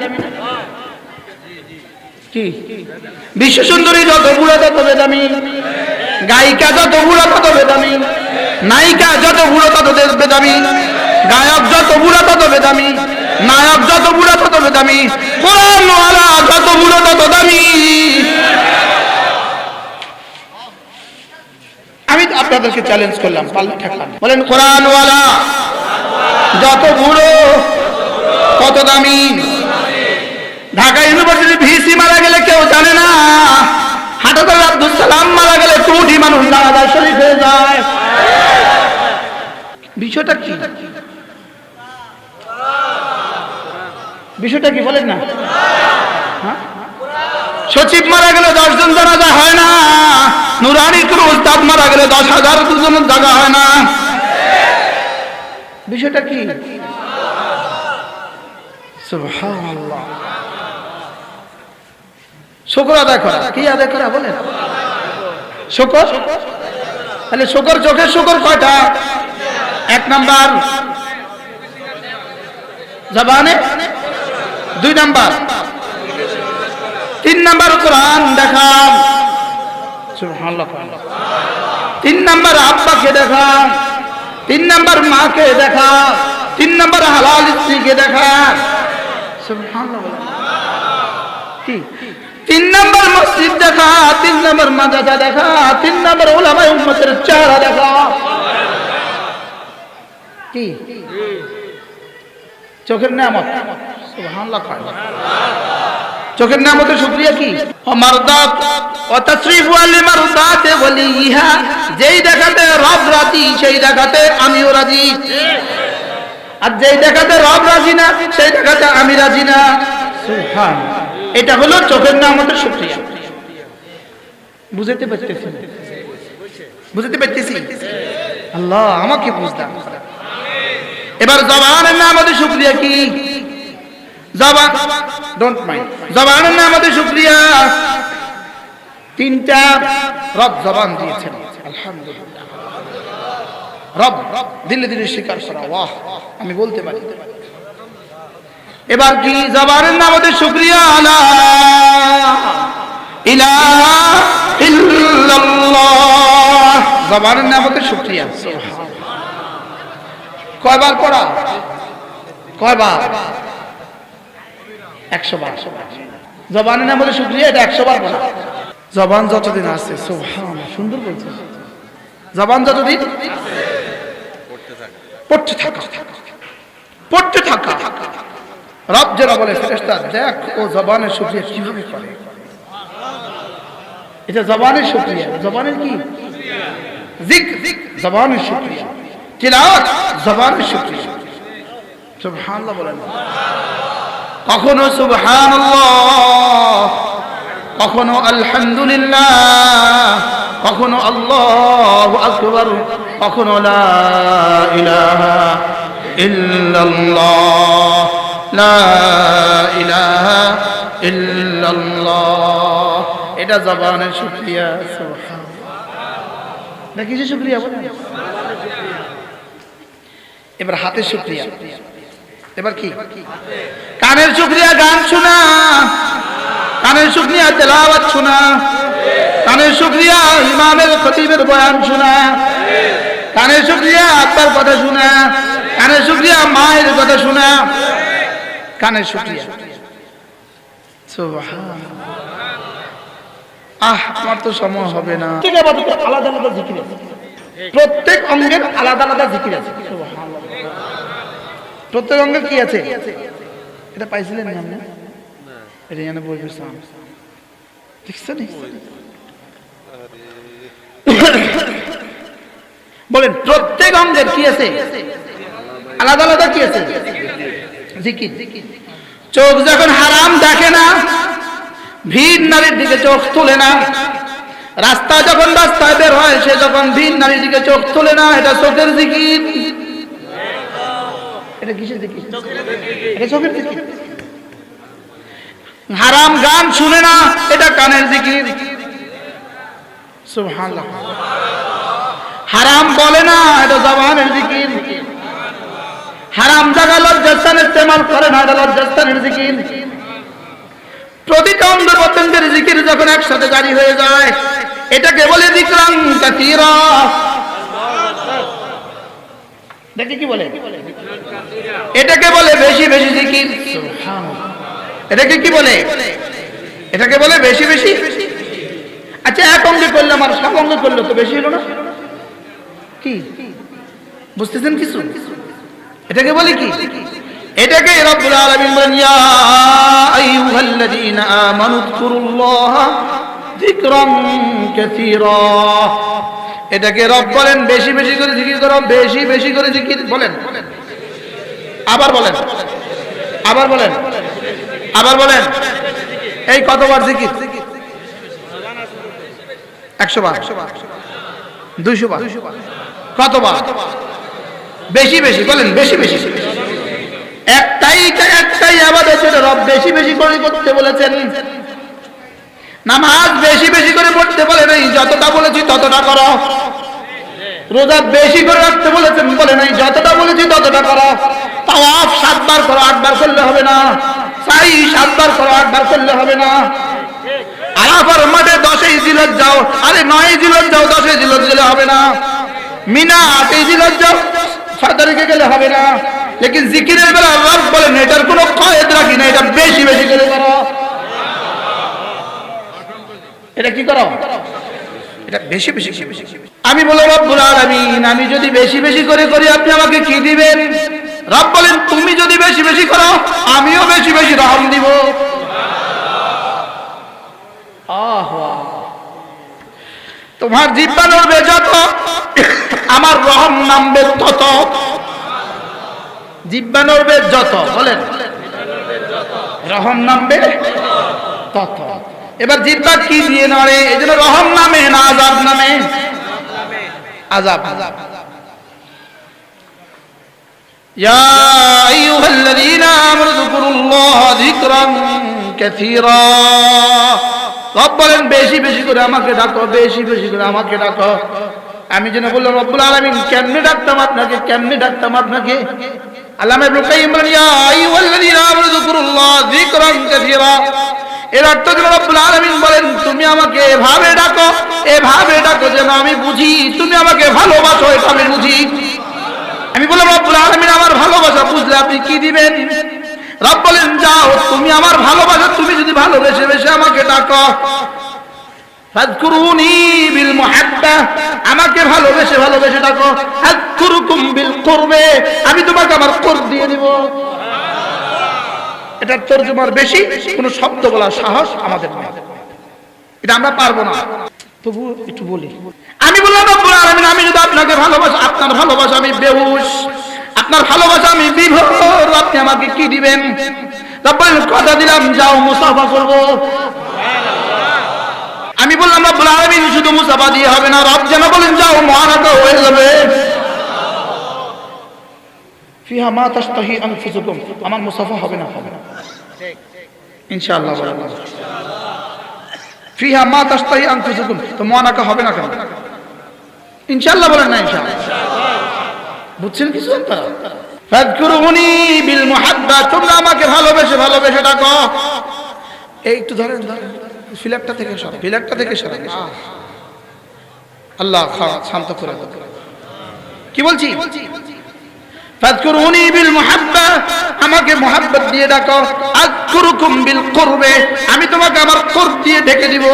কি? বিশ্ব সুন্দরী যত বুড়ো তত বেদামি। গায়িকা যত বুড়ো তত বেদামি। নায়িকা যত বুড়ো তত বেদামি। গায়ক যত বুড়ো তত বেদামি। নায়ক যত বুড়ো তত বেদামি। কোরআনওয়ালা যত বুড়ো তত দামি। আমি আপনাদেরকে চ্যালেঞ্জ করলাম, পাল্লা ঠেকলাম। বলেন, কোরআনওয়ালা যত বুড়ো তত দামি। ঢাকা ইউনিভার্সিটির ভিসি মারা গেলে কেউ জানে না। হাটাদার আব্দুল সালাম মারা গেলে কোটি মানুষ জানাজা শরীফ হয়ে যায়। বিষয়টা কি? বিষয়টা কি বলেন না? সচিব মারা গেলে 10 জন জানাজা হয় না। নুরানি কোন উস্তাদ মারা গেলে 10,000 দুজনের জায়গা হয় না। বিষয়টা কি? সুবহানাল্লাহ। শুকর আদায় করা। কি আদায় করা বলেন? শুকর। তাহলে শুকর, চোখের শুকর কয়টা? 1 নাম্বার জবানে, 2 নাম্বার, 3 নাম্বার কোরআন দেখা। সুবহানাল্লাহ। 3 নাম্বার আব্বাকে দেখা, 3 নাম্বার মাকে দেখা, 3 নাম্বার হালাল স্ত্রীকে দেখা। সুবহানাল্লাহ। কি? 3 নাম্বার মসজিদ দেখা, 3 নাম্বার মাদ্রাসা দেখা, 3 নাম্বার উলামায়ে উম্মতের চেহারা দেখা। কি? চোখের নিয়ামত। সুবহানাল্লাহ। চোখের নিয়ামতের শুকরিয়া কি? মারদাত ওয়া তাসরিফু আল মারদাত ওয়ালিহা। যেই দেখাতে রব রাজি সেই দেখাতে আমিও রাজি। আর যেই দেখাতে রব রাজি না সেই দেখাতে আমি রাজি না। সুবহানাল্লাহ। এটা হলো চোখের নিয়ামতের শুকরিয়া। বুঝতে পারতেছি? বুঝতে পারতেছি? আল্লাহ আমাকে বুঝদান। এবার জবানের নিয়ামতের শুকরিয়া কি? জবান, ডোন্ট মাইন্ড। জবানের নিয়ামতের শুকরিয়া 3টা। রব জবান দিয়েছেন, আলহামদুলিল্লাহ। রব দিলে দিলে স্বীকার করা, ওয়াহ আমি বলতে পারি। এবার কি? জবানের নিয়ামতের শুকরিয়া লা ইলাহা ইল্লাল্লাহ। জবানের নিয়ামতের শুকরিয়া। কয়বার পড়া? কয়বার? 100 বার। জবানের নিয়ামতের শুকরিয়া এটা 100 বার পড়া। জবান যতদিন আছে, সুবহানাল্লাহ, সুন্দর বলছে। জবান যতদিন পড়তে থাকা। রব যারা বলে, ফেরেশতা দেখ ও জবানের শুকরিয়া কিভাবে করে। এটা জবানের শুকরিয়া। জবানের কি? जिक्र ज़बान शुक्रिया, तिलावत ज़बान शुक्रिया। सुबहानअल्लाह बोलेন। কখনো সুবহানাল্লাহ, কখনো আলহামদুলিল্লাহ, কখনো আল্লাহু আকবার, কখনো লা ইলাহা ইল্লাল্লাহ, লা ইলাহা ইল্লাল্লাহ। এটা জবানের শুকরিয়া। সুবহানাল্লাহ, না কিসের শুকরিয়া বলেন? এবার হাতের শুকরিয়া। এবার কি? কানের শুকরিয়া গান শোনা, কানের শুকরিয়া তেলাওয়াত শোনা, কানের শুকরিয়া ইমামের খতিবের বয়ান শোনা, কানের শুকরিয়া আব্বার কথা শোনা, কানের শুকরিয়া মায়ের কথা শোনা, কানের শুকরিয়া। সুবহানাল্লাহ। আমার তো সময় হবে না। আলাদা আলাদা জিকির আছে, প্রত্যেক অঙ্গের আলাদা আলাদা জিকির আছে। সুবহানাল্লাহ। প্রত্যেক অঙ্গের কি আছে? এটা পাইছিলেন না আপনি? এটা জানে বলবে সাম দেখছেন? বলেন প্রত্যেক অঙ্গের কি আছে? আলাদা আলাদা কি আছে? জিকির। চোখ যখন হারাম দেখে না, ভিন নারীর দিকে চোখ তোলে না, রাস্তা যখন রাস্তায় বের হয় সে যখন ভিন নারীর দিকে চোখ তোলে না, এটা চোখের জিকির। এটা কিসের জিকির? এটা চোখের জিকির। হারাম গান শুনে না, এটা কানের জিকির। সুবহানাল্লাহ। হারাম বলে না, এটা জবানের জিকির। হারাম জায়গা লজ্জাস্থান ইস্তেমাল করে না, এটা লজ্জাস্থানের জিকির। প্রতিটা অঙ্গ প্রত্যঙ্গের জিকির যখন একসাথে জারি হয়ে যায়, এটাকে বলে যিকরান কাসীরা। দেখি কি বলে? এটাকে বলে বেশি বেশি জিকির। সুবহানাল্লাহ। এটাকে কি বলে? এটাকে বলে বেশি বেশি। আচ্ছা, এক অঙ্গে করলাম আর সব অঙ্গে করলে তো বেশি হলো না? কি বুঝতেছেন কিছু? এটাকে বলে কি? এটাকে রব্বুল আলামিন বলেন, ইয়া আইয়ুহাল্লাযীনা আমানু যকুরুল্লাহা যিকরান কাসীরা। এটাকে রব বলেন বেশি বেশি করে জিকির করো, বেশি বেশি করে জিকির। বলেন, আবার বলেন, আবার বলেন, আবার বলেন। এই কতবার জিকির? 100 বার, 200 বার, কতবার? বেশি বেশি বলেন, বেশি বেশি। একটাই ইবাদত, যেটা রব বেশি বেশি করে করতে বলেছেন। নামাজ বেশি বেশি করে পড়তে বলে নাই, যতটা বলেছি ততটা করো। রোজা বেশি করে রাখতে বলেছেন, বলে নাই যতটা বলেছি ততটা করো। তাওয়াফ 7 বার করো, 8 বার করলে হবে না। সাই 7 বার করো, 8 বার করলে হবে না। আরাফার মাঠে 10 জিলহজ যাও, আরে 9 জিলহজ যাও, 10 জিলহজ গেলে হবে না। মিনা 8 জিলহজ যাও, 6 তারিখে গেলে হবে না। লেকিন জিকিরের বেলা রব বলেন এটার কোনো কয়েদ রাখি না, এটা বেশি বেশি করে করো। এটা কি করো? এটা বেশি বেশি। আমি বলে রব্বুল আলামিন, আমি যদি বেশি বেশি করে করি আপনি আমাকে কি দিবেন? রব বলেন তুমি যদি বেশি বেশি করো আমিও বেশি বেশি রহম দিব। তোমার জিহ্বা নড়বে যত, আমার রহম নামবে তত। জিহ্বা নড়বে যত, বলেন রহম নামবে তত। এবার জিহ্বা কি দিয়ে নড়ে? এই জন্য রহম নামে না আযাব নামে? আযাব। ইয়া আইয়ুহাল্লাযীনা আমানু যকুরুল্লাহা যিকরান কাসীরা। রব বলেন বেশি বেশি করে আমাকে ডাকো, বেশি বেশি করে আমাকে ডাকো। আমি যেন বললাম রব্বুল আলামিন কেমনে ডাকতাম আপনাকে, কেমনে ডাকতাম আপনাকে? আল্লামা ইবনে কাইয়্যিম বলেন, ইয়া আইয়ুহাল্লাযীনা আমানু যকুরুল্লাহা যিকরান কাসীরা। এর অর্থ হলো রব্বুল আলামিন বলেন তুমি আমাকে এভাবে ডাকো, এভাবে ডাকো যেন আমি বুঝি তুমি আমাকে ভালোবাসো, এটা আমি বুঝি। আমি বললাম রব্বুল আলামিন আমার ভালোবাসা বুঝলে আপনি কি দিবেন? রব বলেন যাও তুমি আমার ভালোবাসা, তুমি যদি ভালোবেসে বেশে আমাকে ডাকো, ফাযকুরুনি বিল মুহাব্বা, আমাকে ভালোবেসে ভালোবেসে ডাকো, আযকুরুকুম বিল কুরবে, আমি তোমাকে আমার কুরব দিয়ে দিব। এটার তরজমার বেশি কোনো শব্দ বলার সাহস আমাদের নেই, এটা আমরা পারবো না। তবু একটু বলি, আমি বললাম রব্বুল আলামিন আমি যদি আপনাকে ভালোবাসি, আপনার ভালোবাসা আমি বেহুশ, আপনার ভালোবাসা আমি বিভোর, আপনি আমাকে কি দিবেন? রব্বুল কথা দিলাম যাও মুসাফা করব। আমি বললাম রব্বুল আলামিন শুধু মুসাফা দিয়ে হবে না, রব যেন বলেন যাও মুআনাকা হয়ে যাবে। ফিহা মা তাশতাহি আনফুসুকুম, আমার মুসাফা হবে না, হবে না ইনশাআল্লাহ বলেন ফিহা মা তাশতাহি আনফুসুকুম, তো মুআনাকা হবে না কেন? ইনশাআল্লাহ বলেন না ইনশাআল্লাহ। বুঝছেন কিছু আপনারা? ফাযকুরুনি বিল মুহাব্বা, তোমরা আমাকে ভালোবেসে ভালোবেসে ডাকো। এই একটু ধরেন ফিলারটা থেকে সর, ফিলারটা থেকে সর। আল্লাহ শান্ত করে দাও। কি বলছি? ফাযকুরুনি বিল মুহাব্বা, আমাকে মুহাব্বত দিয়ে ডাকো। আযকুরুকুম বিল কুরবে, আমি তোমাকে আমার কুরব দিয়ে ডেকে দিব।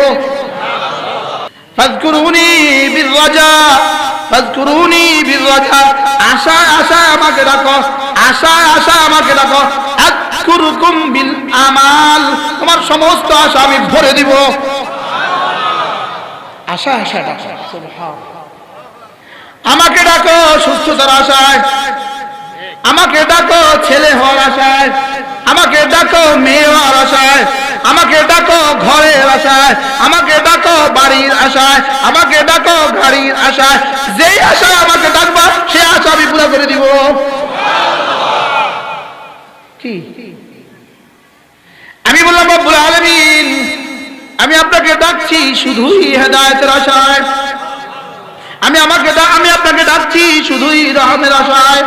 ফাযকুরুনি বির রাজা, ফাযকুরুনি বির রাজা, আশা আশা আমাকে ডাকো, আশা আশা আমাকে ডাকো। আযকুরুকুম বিল আমাল, তোমার সমস্ত আশা আমি ভরে দিব। আশা আশা ডাকো, সুবহানাল্লাহ। আমাকে ডাকো সুস্থতার আশায়, আমাকে ডাকো ছেলে হওয়ার আশায়, আমাকে ডাকো মেয়ে হওয়ার আশায়, আমাকে ডাকো ঘরের আশায়, আমাকে ডাকো বাড়ির আশায়, আমাকে ডাকো গাড়ির আশায়। যেই আশা আমাকে ডাকবা সেই আশা আমি পুরো করে দিব। কি আমি বললাম রব্বুল আলামিন আমি আপনাকে ডাকছি শুধুই হেদায়েতের আশায়, আমি আপনাকে ডাকছি শুধুই রহমের আশায়,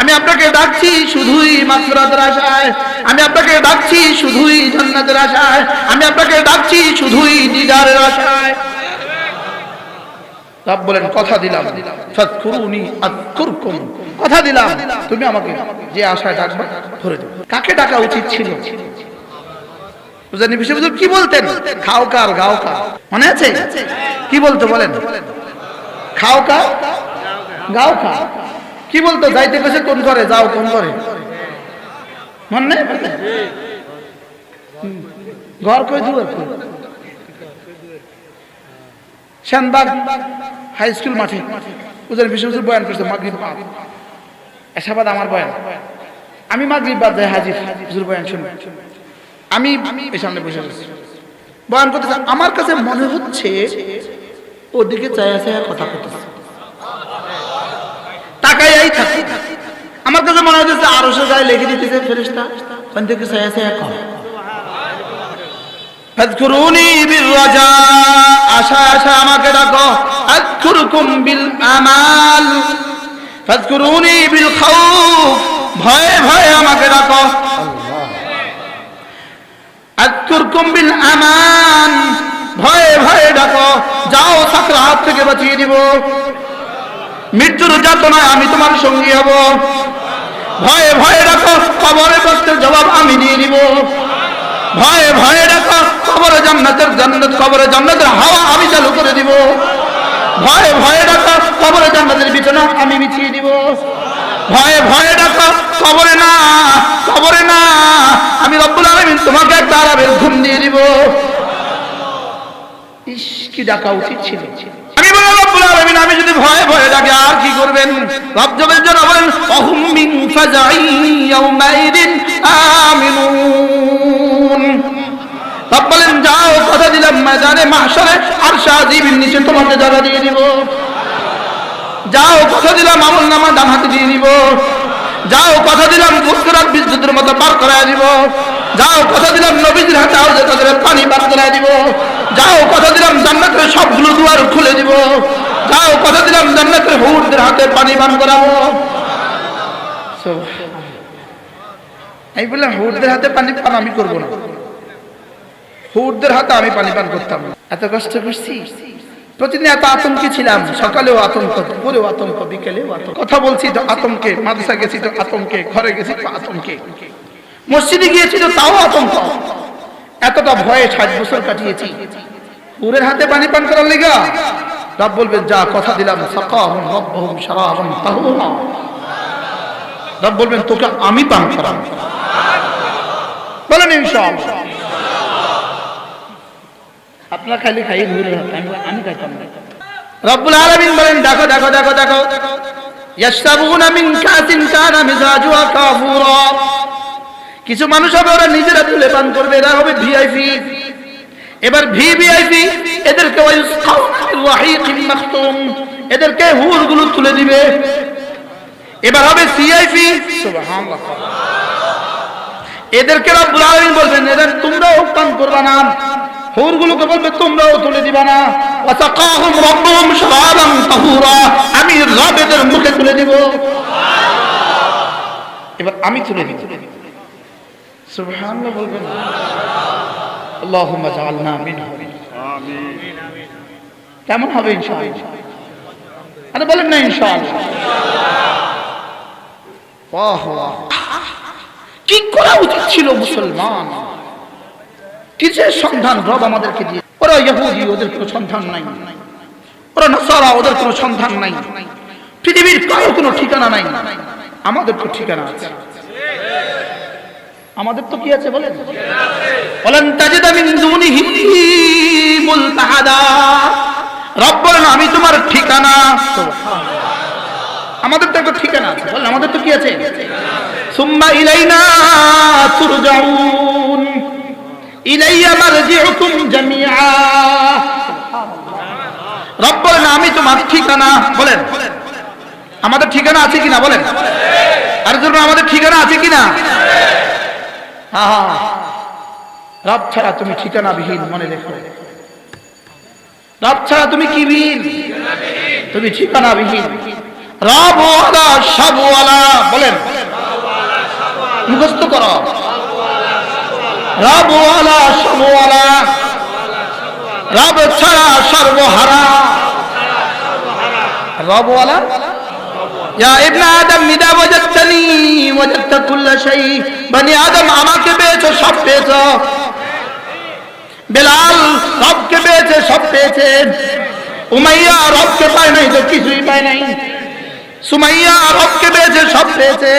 আমি আপনাকে ডাকছি শুধুই মাগফিরাতের আশায়, আমি আপনাকে ডাকছি শুধুই জান্নাতের আশায়, আমি আপনাকে ডাকছি শুধুই দিদারের আশায়। রব বলেন কথা দিলাম, ফাযকুরুনি আযকুরকুম, কথা দিলাম তুমি আমাকে যে আশায় ডাকবা ভরে দেব। কাকে ডাকা উচিত ছিল? বুঝলেন বিষয়? কি বলতেন? খাও কার গাও কার, মনে আছে? কি বলতো বলেন? খাও কার গাও কার। কি বলতো? যাইতে গেছে কোন করে, যাও কোন করে, মনে নেই? ঘর কই দুয়ার কই? শানবাগ হাই স্কুল মাঠে উজার বিশেষ বয়ান করছে মাগরিব বাদ, এসাবাদ আমার বয়ান, আমি মাগরিব বাদ যাই হাজির হুজুর বয়ান শুনে, আমি এই সামনে বসে আছি বয়ান করতেছে। আমার কাছে মনে হচ্ছে ওদিকে চায়া চায়া কথা করতেছে, তাকাইয়াই থাকে। আমার কাছে মনে হচ্ছে আরশের গায়ে লিখে দিতেছে ফেরেশতা, কোন দিকে চায়া চায়া কয়। ফাযকুরুনি বির রাজা, আশা আশা আমাকে ডাকো। আযকুরকুম বিল আমাল, ফাযকুরুনি বিল খাউফ, ভয়ে ভয়ে আমাকে ডাকো। আযকুরকুম বিল আমান, ভয়ে ভয়ে ডাকো। যাও সাকরাত থেকে বাঁচিয়ে দিব, মৃত্যুর যাতনায় আমি তোমার সঙ্গী হব। ভয়ে ভয়ে ডাকো, কবরে প্রশ্নের জবাব আমি দিয়ে দিব। ভয়ে ভয়ে ডাকো, কবরে জান্নাতের হাওয়া আমি চালু করে দিব। ভয়ে ভয়ে ডাকো, কবরে জান্নাতের বিছানা আমি বিছিয়ে দিব। ভয়ে ভয়ে ডাকো, কবরে না আমি রব্বুল আলামিন তোমাকে একটা আরামের ঘুম দিয়ে দিব। ইস, কি ডাকা উচিত ছিল। আমি বললাম রব্বুল আলামিন আমি যদি ভয়ে ভয়ে ডাকি আর কি করবেন? রব জবের জন্য বলেন অহুম মিন ফাজাই ইয়াউমাইদিন আমিনুন। রব বলেন যাও কথা দিলাম ময়দানে মাহশারে আরশ আজিমের নিচে তোমাকে জায়গা দিয়ে দিব। যাও কথা দিলাম আমলনামা ডান হাতে দিয়ে দিব। যাও কথা দিলাম ফুসরাত বিদ্যুতের মতো পার করায় দিব। যাও কথা দিলাম নবীজির হাতে আওয়াজে তাদের পানি পার করায় দিব। যাও কথা দিলাম জান্নাতের সবগুলো দুয়ার খুলে দিব। যাও কথা দিলাম জান্নাতের হুরদের হাতে পানি পান করাবো। আমি বললাম হুরদের হাতে পানি পান আমি করবো না, হুরদের হাতে আমি পানি পান করতাম না। এত কষ্ট করছি, প্রতিদিন এত আতঙ্কে ছিলাম, সকালেও আতঙ্ক, দুপুরেও আতঙ্ক, বিকেলেও আতঙ্ক। কথা বলছি তো আতঙ্কে, মাদ্রাসা গেছি তো আতঙ্কে, ঘরে গেছি তো আতঙ্কে, মসজিদে গিয়েছি তো তাও আতঙ্ক। এতটা ভয়ে 60 বছর কাটিয়েছি হুরের হাতে পানি পান করার লিগা। রব বলবেন যা কথা দিলাম সাকাহুম রাব্বুহুম শারাবান তাহুরা, রব বলবেন তোকে আমি পান করাবো। বলেন ইনশাআল্লাহ। আপনারা খাইলে খাই হুরের হাতে, আমি খাইতাম না। রব্বুল আলামিন বলেন দেখো দেখো দেখো দেখো ইয়াশরাবুনা মিন কাসিন কানা মিজাজুহা কাফুরা। কিছু মানুষ হবে ওরা নিজেরা তুলে পান করবে, এরা হবে ভিআইপি। এবার ভিভিআইপি এদেরকে এদেরকে হুরগুলো তুলে দিবে। এবার হবে সিআইপি, সুবহানাল্লাহ। এদেরকে রব্বুল আলামিন বলবেন এদের তোমরাও পান করবে না, হুরগুলোকে বলবে তোমরাও তুলে দিবা না। ওয়াসাকাহুম রাব্বুহুম শারাবান তাহুরা, আমি রব এদের মুখে তুলে দিব। এবার আমি তুলে দিব, সুবহানাল্লাহ বলবেন। আল্লাহুম্মা জাআলনা মিনহুম, আমিন। কেমন হবে ইনশাআল্লাহ? আরে বলেন না ইনশাআল্লাহ। বাহ বাহ, কি করা উচিত ছিল মুসলমান, কিসের সন্ধান রব আমাদেরকে দিয়ে। ওরা ইহুদি, ওদের কোনো সন্ধান নাই। ওরা নাসারা, ওদের কোনো সন্ধান নাই। পৃথিবীর কারো কোনো ঠিকানা নাই। আমাদের তো ঠিকানা আছে। আমাদের তো কি আছে বলেন? বলেন তাজিদা মিন দুনিহি মুলতাহাদা। রব বলেন আমি তোমার ঠিকানা। আমাদের তো একটা ঠিকানা আছে, বলেন আমাদের তো কি আছে? সুম্মা ইলাইনা তুরজাউন, ইলাইয়া মারজিউকুম জামিআ। রব বলেন আমি তোমার ঠিকানা। বলেন আমাদের ঠিকানা আছে কিনা বলেন? আর জন্য আমাদের ঠিকানা আছে কিনা? রব ছাড়া তুমি ঠিকানাবিহীন, মনে রেখো। রব ছাড়া তুমি কি বিহীন? তুমি ঠিকানাবিহীন। রব ওয়ালা সব ওয়ালা, বলেন মুখস্থ করো। রব ওয়ালা সব ওয়ালা, রব ছাড়া সর্বহারা। রব ওয়ালা ইয়া ইবনে আদম ইদা ওয়াজাদতানি ওয়াজাদতা কুল্লা শাই। বনি আদম আমাকে পেয়েছো, সব পেয়েছো। বেলাল রবকে পেয়েছে, সব পেয়েছে। উমাইয়া রবকে পায় নাই তো কিছুই পায় নাই। সুমাইয়া রবকে পেয়েছে, সব পেয়েছে।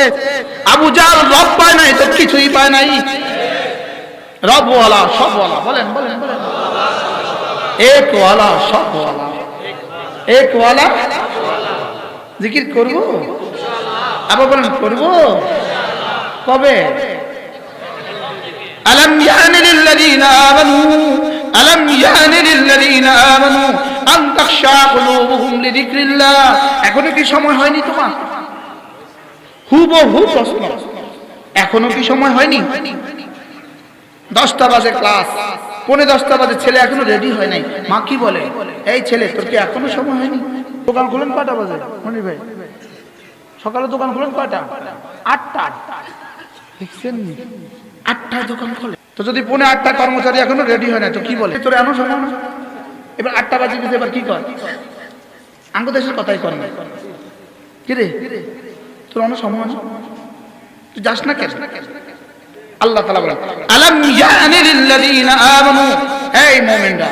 আবু জাল রব পায় নাই তো কিছুই পায় নাই। রব ওয়ালা সব ওয়ালা, বলেন বলেন বলেন। এক ওয়ালা সব ওয়ালা, এক ওয়ালা। জিকির করব আবার বলেন করব কবে? আলম ইয়ানি লিল্লাযিনা আমানু, আলম ইয়ানি লিল্লাযিনা আমানু আন তাখশা কুলুবুহুম লিযিকরিল্লাহ। এখনো কি সময় হয়নি তোমার? হুবহু প্রশ্ন, এখনো কি সময় হয়নি? 10টা বাজে ক্লাস, 9:45 বাজে, ছেলে এখনো রেডি হয় নাই। মা কি বলে, এই ছেলে তোর কি এখনো সময় হয়নি? দোকান খুলেন কয়টা বাজে মনির ভাই? সকালে দোকান খুলেন কয়টা? 8টা। দেখছেন 8টায় দোকান খোলে। তো যদি 8:45 কর্মচারী এখনো রেডি হয় না তো কি বলে, তোর এখনো সময় না? এবার 8টা বাজে গেছে, এবার কি কর? আঙ্গ দেশের কথাই কর না। কি রে তোর এখনো সময় না, তুই যাস না কেন? আল্লাহ তাআলা বলেন আলাম ইয়ানি লিল্লাযিনা আমানু, এই মুমিনরা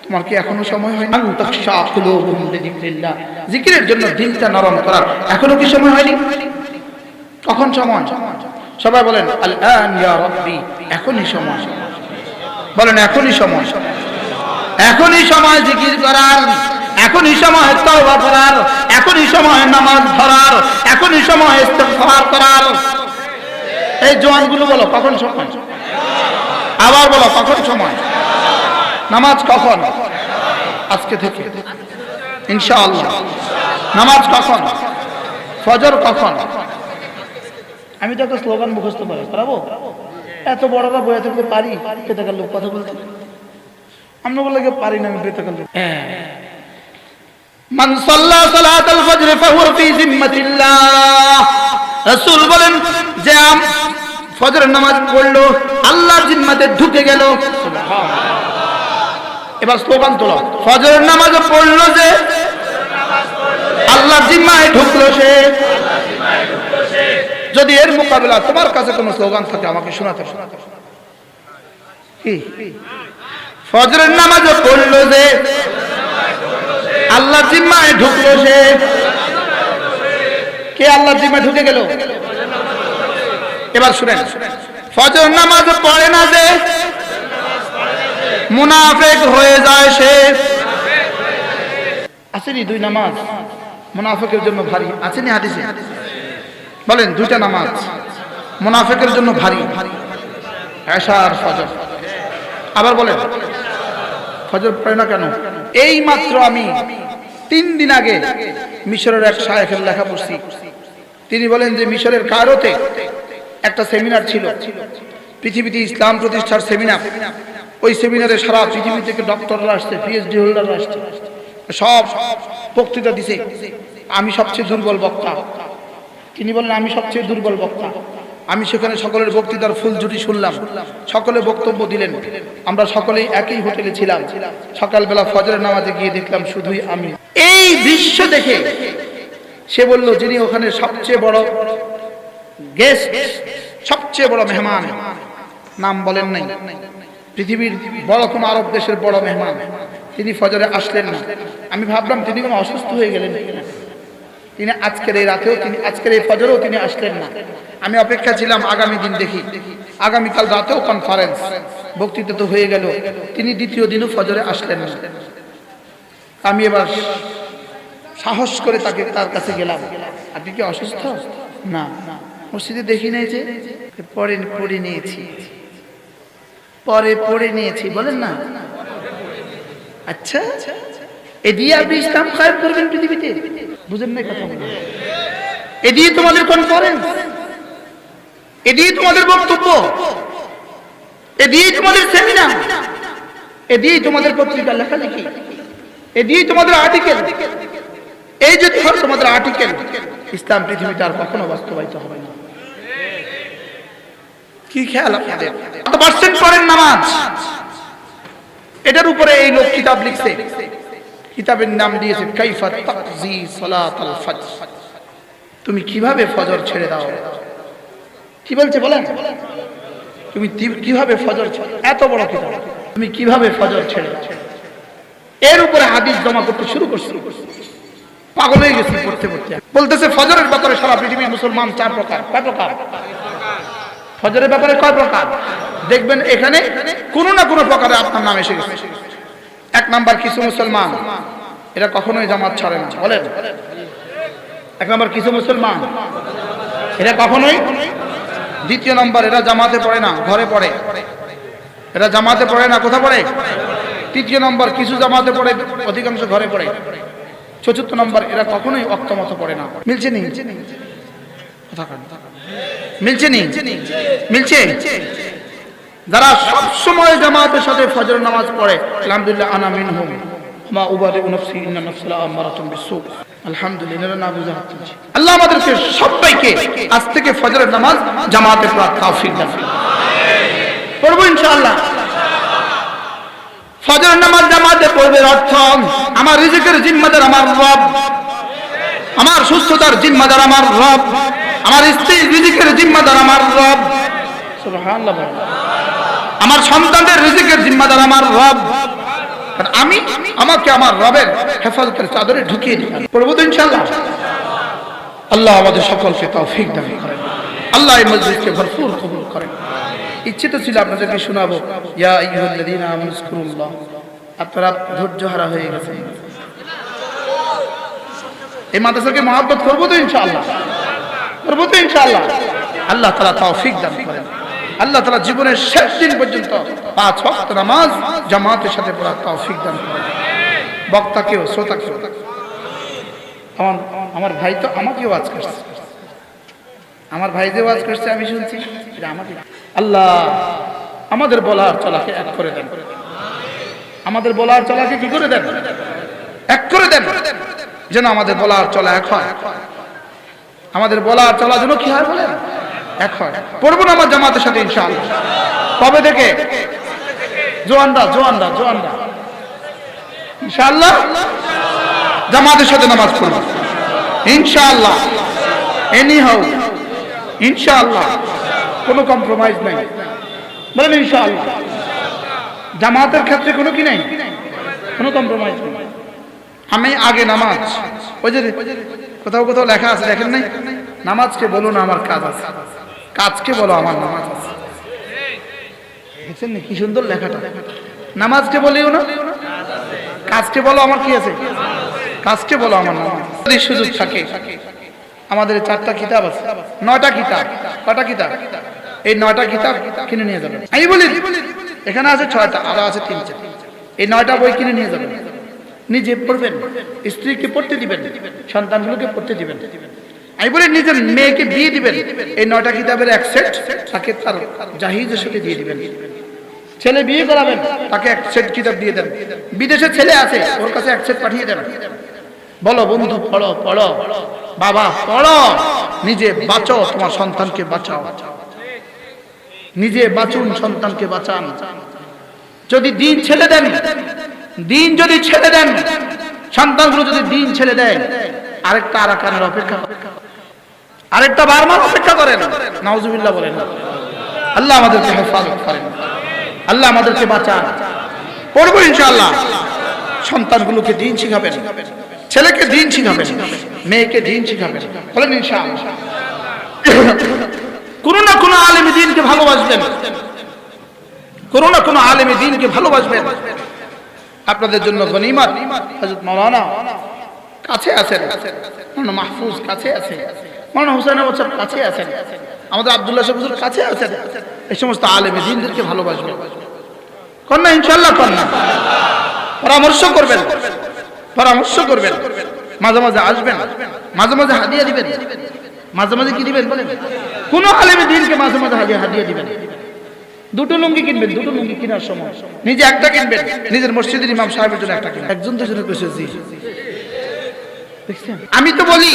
তোমার কি এখনো সময় হয়নি? আন তাখশা কুলুবুহুম লিযিকরিল্লাহ, জিকিরের জন্য দিলটা নরম করার এখনো কি সময় হয়নি? কখন সময়? সবাই বলেন আল আন ইয়া রাব্বি, এখনই সময়। বলেন এখনই সময়, এখনই সময় জিকির করার, এখনই সময় তওবা করার, এখনই সময় নামাজ ধরার, এখনই সময় ইস্তিগফার করার। এই জওয়ানগুলো বলো কখন সময়? আবার বলো কখন সময়? নামাজ কখন? আজকে থেকে ইনশাআল্লাহ। নামাজ কখন? ফজর কখন? আমি তো একটা স্লোগান মুখস্থ করে করাবো, এত বড়রা বইয়া থাকতে পারি, বেতাকার লোক কথা বলতে আমরা বলে পারি না। আমি বেতাকার লোক। মান সাল্লা সালাতাল ফজর ফাহুয়া ফি জিম্মাতিল্লাহ, রাসূল বলেন যে ফজরের নামাজ পড়লো আল্লাহর জিম্মাতে ঢুকে গেল। এবার স্লোগান তোলো, ফজরের নামাজ পড়লো যে আল্লাহর জিম্মায় ঢুকলো সে। যদি এর মোকাবিলা তোমার কাছে কোনো স্লোগান থাকে আমাকে শোনাতে। কি ফজরের নামাজ পড়লো যে আল্লাহর জিম্মায় ঢুকলো সে। কে আল্লাহর জিম্মায় ঢুকে গেল? এবার শুনেন, ফজর নামাজ পড়ে না যে মুনাফিক হয়ে যায় সে। আসেনি দুই নামাজ মুনাফিকের জন্য ভারী, আসেনি হাদিসে? বলেন দুইটা নামাজ মুনাফিকের জন্য ভারী, এশা আর ফজর। আবার বলেন ফজর পড়ে না কেন? এই মাত্র আমি 3 দিন আগে মিশরের এক শায়েখের লেখা পড়ছি। তিনি বলেন যে মিশরের কায়রোতে একটা সেমিনার ছিল, পৃথিবীতে ইসলাম প্রতিষ্ঠার সেমিনার। ওই সেমিনারে সারা পৃথিবী থেকে ডক্টররা আসছে, পিএইচডি হোল্ডাররা আসছে, সব বক্তৃতা দিছে। আমি সবচেয়ে দুর্বল বক্তা। তিনি বললেন আমি সবচেয়ে দুর্বল বক্তা। আমি সেখানে সকলের বক্তৃতার ফুল জুটি শুনলাম, সকলে বক্তব্য দিলেন। আমরা সকলেই একই হোটেলে ছিলাম। সকালবেলা ফজরের নামাজে গিয়ে দেখলাম শুধুই আমি। এই দৃশ্য দেখে সে বলল, যিনি ওখানে সবচেয়ে বড় গেস্ট, সবচেয়ে বড় মেহমান, নাম বলেন নাই, পৃথিবীর বড় কোন আরব দেশের বড় মেহমান, তিনি ফজরে আসলেন না। আমি ভাবলাম তিনি কোনো অসুস্থ হয়ে গেলেন কিনা। তিনি আজকের এই রাতেও, তিনি আজকের এই ফজরেও তিনি আসলেন না। আমি অপেক্ষা ছিলাম আগামী দিন দেখি। আগামীকাল রাতেও কনফারেন্স, বক্তৃতা তো হয়ে গেল, তিনি দ্বিতীয় দিনও ফজরে আসলেন না। আমি এবার সাহস করে তার কাছে গেলাম, আপনি কি অসুস্থ? না, মসজিদে দেখি নাই যে। পরে নিয়েছি বলেন না। আচ্ছা, এ দিয়ে আপনি ইসলাম কায়েম করবেন পৃথিবীতে? বুঝেন না কথা? এ দিয়ে তোমাদের কনফারেন্স, এ দিয়ে তোমাদের বক্তব্য, এ দিয়ে তোমাদের সেমিনার, এ দিয়ে তোমাদের পত্রিকা লেখালেখি, এ দিয়ে তোমাদের আর্টিকেল। এই যদি হয় তোমাদের আর্টিকেল, ইসলাম পৃথিবীতে আর কখনো বাস্তবায়িত হবে না। কি খেয়াল আপনাদের? কত পার্সেন্ট পড়েন নামাজ? এটার উপরে এই লোক কিতাব লিখছে, কিতাবের নাম দিয়েছে কাইফা তাকজি সালাতুল ফজর। তুমি কিভাবে ফজর ছেড়ে দাও? কি বলছে বলেন? তুমি কিভাবে ফজর ছেড়ে, এত বড় কিতাব, তুমি কিভাবে ফজর ছেড়ে দাও? এর উপরে হাদিস জমা করতে শুরু করছে। পাগল হয়ে গেছি পড়তে পড়তে। বলতেছে ফজরের ব্যাপারে সারা পৃথিবীর মুসলমান 4 প্রকার। কয় প্রকার? ফজরের ব্যাপারে কয় প্রকার? দেখবেন এখানে কোন না কোন প্রকারে আপনার নাম এসে গেছে। 1 নাম্বার, কিছু মুসলমান এরা কখনোই জামাত ছাড়ে না। বলেন 1 নাম্বার, কিছু মুসলমান এরা কখনোই। 2 নাম্বার, এরা জামাতে পড়ে না, ঘরে পড়ে। এরা জামাতে পড়ে না, কোথা পড়ে? 3 নাম্বার, কিছু জামাতে পড়ে, অধিকাংশ ঘরে পড়ে। 4 নাম্বার, এরা কখনোই ওয়াক্ত মতো পড়ে না। মিলছে নি? মিলছে নি? মিলছে? যারা সব সময় জামাতের সাথে ফজর নামাজ পড়ে, আলহামদুলিল্লাহ আনা মিনহুম মা উবারিউ নাফসি ইন্না নাফসা আমারাতুম বিসু। আলহামদুলিল্লাহ না বুঝা হচ্ছে। আল্লাহ আমাদেরকে সবাইকে আজ থেকে ফজরের নামাজ জামাতে পড়ার তৌফিক দান করুন। পড়বো ইনশাআল্লাহ। ফজরের নামাজ জামাতে পড়বার অর্থ, আমার রিজিকের জিম্মাদার আমার রব, আমার সুস্থতার জিম্মাদার আমার রব, আমার স্ত্রীর রিজিকের জিম্মাদার আমার রব, সুবহানাল্লাহ। আমার সন্তানদের রিজিকের জিম্মাদার আমার রব। আমি আমাকে আমার রবের হেফাজতের চাদরে ঢুকিয়ে দিই। পড়বো তো ইনশাআল্লাহ। আল্লাহ আমাদের সকলকে তৌফিক দান করেন। আল্লাহ এই মজলিসকে ভরপুর কবুল করেন। ইচ্ছে তো ছিল আপনাদেরকে শোনাবো, ইয়া আইয়ুহাল্লাযীনা আমানু যকুরুল্লাহ। আপনারা ধৈর্য হারা হয়ে গেছেন। এই মাদ্রাসাকে মহব্বত করবো তো ইনশাআল্লাহ, করবো তো ইনশাআল্লাহ। আল্লাহ তাআলা তৌফিক দান করেন। আল্লাহ তাআলা জীবনের শেষ দিন পর্যন্ত 5 ওয়াক্ত নামাজ জামাতের সাথে পড়ার তৌফিক দান করেন। বক্তাকেও, শ্রোতাকেও। আমার ভাই তো আমাকেও ওয়াজ করছে, আমার ভাই যে ওয়াজ করছে আমি শুনছি, এটা আমাকে। আল্লাহ আমাদের বলার চলাকে এক করে দেন। আমাদের বলার চলাকে কি করে দেন? এক করে দেন, যেন আমাদের বলার চলা এক হয়। আমাদের বলার চলা যেন কি হয় বলেন? এক হয়। পড়বো না আমার জামাতের সাথে ইনশাআল্লাহ। কবে থেকে? জোয়ানরা ইনশাআল্লাহ জামাতের সাথে নামাজ পড়বো ইনশাআল্লাহ। এনি হাউ ইনশাআল্লাহ, কোনো কম্প্রোমাইজ নাই। বলেন ইনশাআল্লাহ। জামাতের ক্ষেত্রে কোনো কি নাই, কোনো কম্প্রোমাইজ নেই। আমি আগে নামাজ, ওই যে কোথাও কোথাও লেখা আছে দেখেন নাই, নামাজকে বলো না আমার কাজ আছে, কাজকে বলো আমার নামাজ আছে। দেখছেন না কি সুন্দর লেখাটা? নামাজকে বলিও না, কাজকে বলো আমার কি আছে। কাজকে বলো আমার নামাজ। যদি সুযোগ থাকে, আমাদের 4টা কিতাব আছে, 9টা কিতাব। কটা কিতাব? এই 9টা কিতাব কিনে নিয়ে যাবেন। আমি বলি এখানে আছে 6টা, আরো আছে 3টা। এই 9টা বই কিনে নিয়ে যাবেন, নিজে পড়বেন, স্ত্রীকে পড়তে দিবেন, সন্তানগুলোকে পড়তে দিবেন। আমি বলি নিজের মেয়েকে বিয়ে দিবেন, এই 9টা কিতাবের এক সেট তাকে তার জাহিজের সাথে দিয়ে দিবেন। ছেলে বিয়ে করাবেন, তাকে এক সেট কিতাব দিয়ে দেন। বিদেশে ছেলে আছে, ওর কাছে এক সেট পাঠিয়ে দেন। বলো বন্ধু পড়ো পড়ো, বাবা পড়ো, নিজে বাঁচো, তোমার সন্তানকে বাঁচাও। নিজে বাঁচুন, সন্তানকে বাঁচান। যদি দিন ছেড়ে দেন, দিন যদি ছেড়ে দেন, সন্তানগুলো যদি দিন ছেড়ে দেয়, আরেকটা আরাকানের অপেক্ষা, আরেকটা বারবার অপেক্ষা করেন। নাউজুবিল্লাহ বলেন। আল্লাহ আমাদেরকে হেফাজত করেন, আল্লাহ আমাদেরকে বাঁচান। পড়বো ইনশাআল্লাহ। সন্তানগুলোকে দিন শিখাবেন, ছেলেকে দিন শিখাবেন, মেয়েকে দিন শিখাবেন, বলেন ইনশাআল্লাহ। কোন না কোন আলেমে দ্বীনকে ভালোবাসবেন, কোন না কোন আলেমে দ্বীনকে ভালোবাসবেন। আপনাদের জন্য গনিমত, হযরত মাওলানা কাছে আছেন, মাওলানা মাহফুজ কাছে আছে, মাওলানা হুসাইন আহমদ সাহেব কাছে আছেন, আমাদের আব্দুল্লাহ সাহেব হুজুর কাছে আছেন। এই সমস্ত আলেমে দ্বীনদেরকে ভালোবাসবেন। কন্যা ইনশাআল্লাহ, কন্যা পরামর্শ করবেন, পরামর্শ করবেন, মাঝে মাঝে আসবেন, মাঝে মাঝে হাদিয়া দিবেন। মাঝে মাঝে কি দিবেন বলেন? কোন আলেমে দ্বীনকে মাঝে মাঝে হাদিয়া দিবেন। 2টো লুঙ্গি কিনবেন, 2টো লুঙ্গি কেনার সময় নিজে একটা কিনবেন, নিজের মসজিদের ইমাম সাহেবের জন্য একটা কিনবেন। একজন তো জন্য কইছে জি। দেখছেন? আমি তো বলি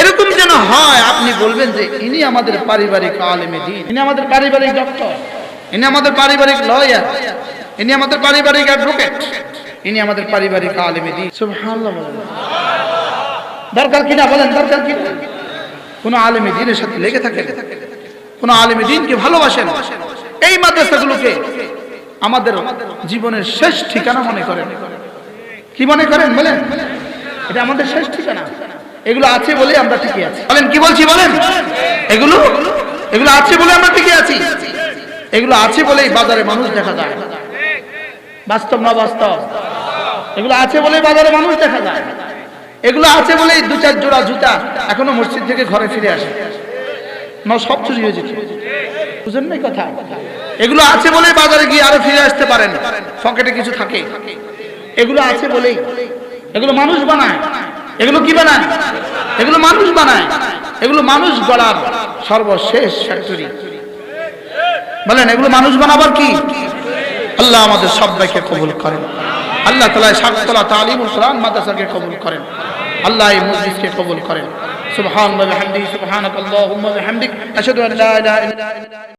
এরকম যেন হয়, আপনি বলবেন যে ইনি আমাদের পারিবারিক আলেমে দ্বীন, ইনি আমাদের পারিবারিক ডক্টর, ইনি আমাদের পারিবারিক লয়ার, ইনি আমাদের পারিবারিক অ্যাডভোকেট, ইনি আমাদের পারিবারিক আলেমে দ্বীন। সুবহানাল্লাহ বলেন। দরকার কিনা বলেন? দরকার কিনা? কোন আলেমে দ্বীনের সাথে লেগে থাকেন, কোন আলেমে দ্বীনকে ভালোবাসেন। এই মাদ্রাসাগুলোকে আমাদের জীবনের শেষ ঠিকানা মনে করেন। কি মনে করেন বলেন? এটা আমাদের শেষ ঠিকানা। এগুলো আছে বলে আমরা টিকে আছি। বলেন কি বলছি বলেন? এগুলো আছে বলে আমরা টিকে আছি। এগুলো আছে বলেই বাজারে মানুষ দেখা যায়। বাস্তব না বাস্তব? এগুলো আছে বলেই বাজারে মানুষ দেখা যায়। এগুলো আছে বলেই 2-4 জোড়া জুতা এখনো মসজিদ থেকে ঘরে ফিরে আসে, না সব চুরি হয়ে যেত। বুঝেন না কথা? এগুলো আছে বলেই বাজারে গিয়ে আরো ফিরে আসতে পারেন, পকেটে কিছু থাকে। এগুলো আছে বলেই এগুলো মানুষ বানায়। এগুলো কি বানায়? এগুলো মানুষ বানায়। এগুলো মানুষ গড়ার সর্বশেষ ফ্যাক্টরি। বলেন এগুলো মানুষ বানাবার কি? আল্লাহ আমাদের সবাইকে কবুল করেন। আল্লাহ তাআলা শাকতলা তালিমুল কোরআন মাদ্রাসাকে কবুল করেন। আল্লাহ এই মজলিসকে কবুল করেন। সুবহানাল্লাহি ওয়া বিহামদিহি, সুবহানাকাল্লাহুম্মা ওয়া বিহামদিক, আশহাদু আল্লা ইলাহা ইল্লা আনতা।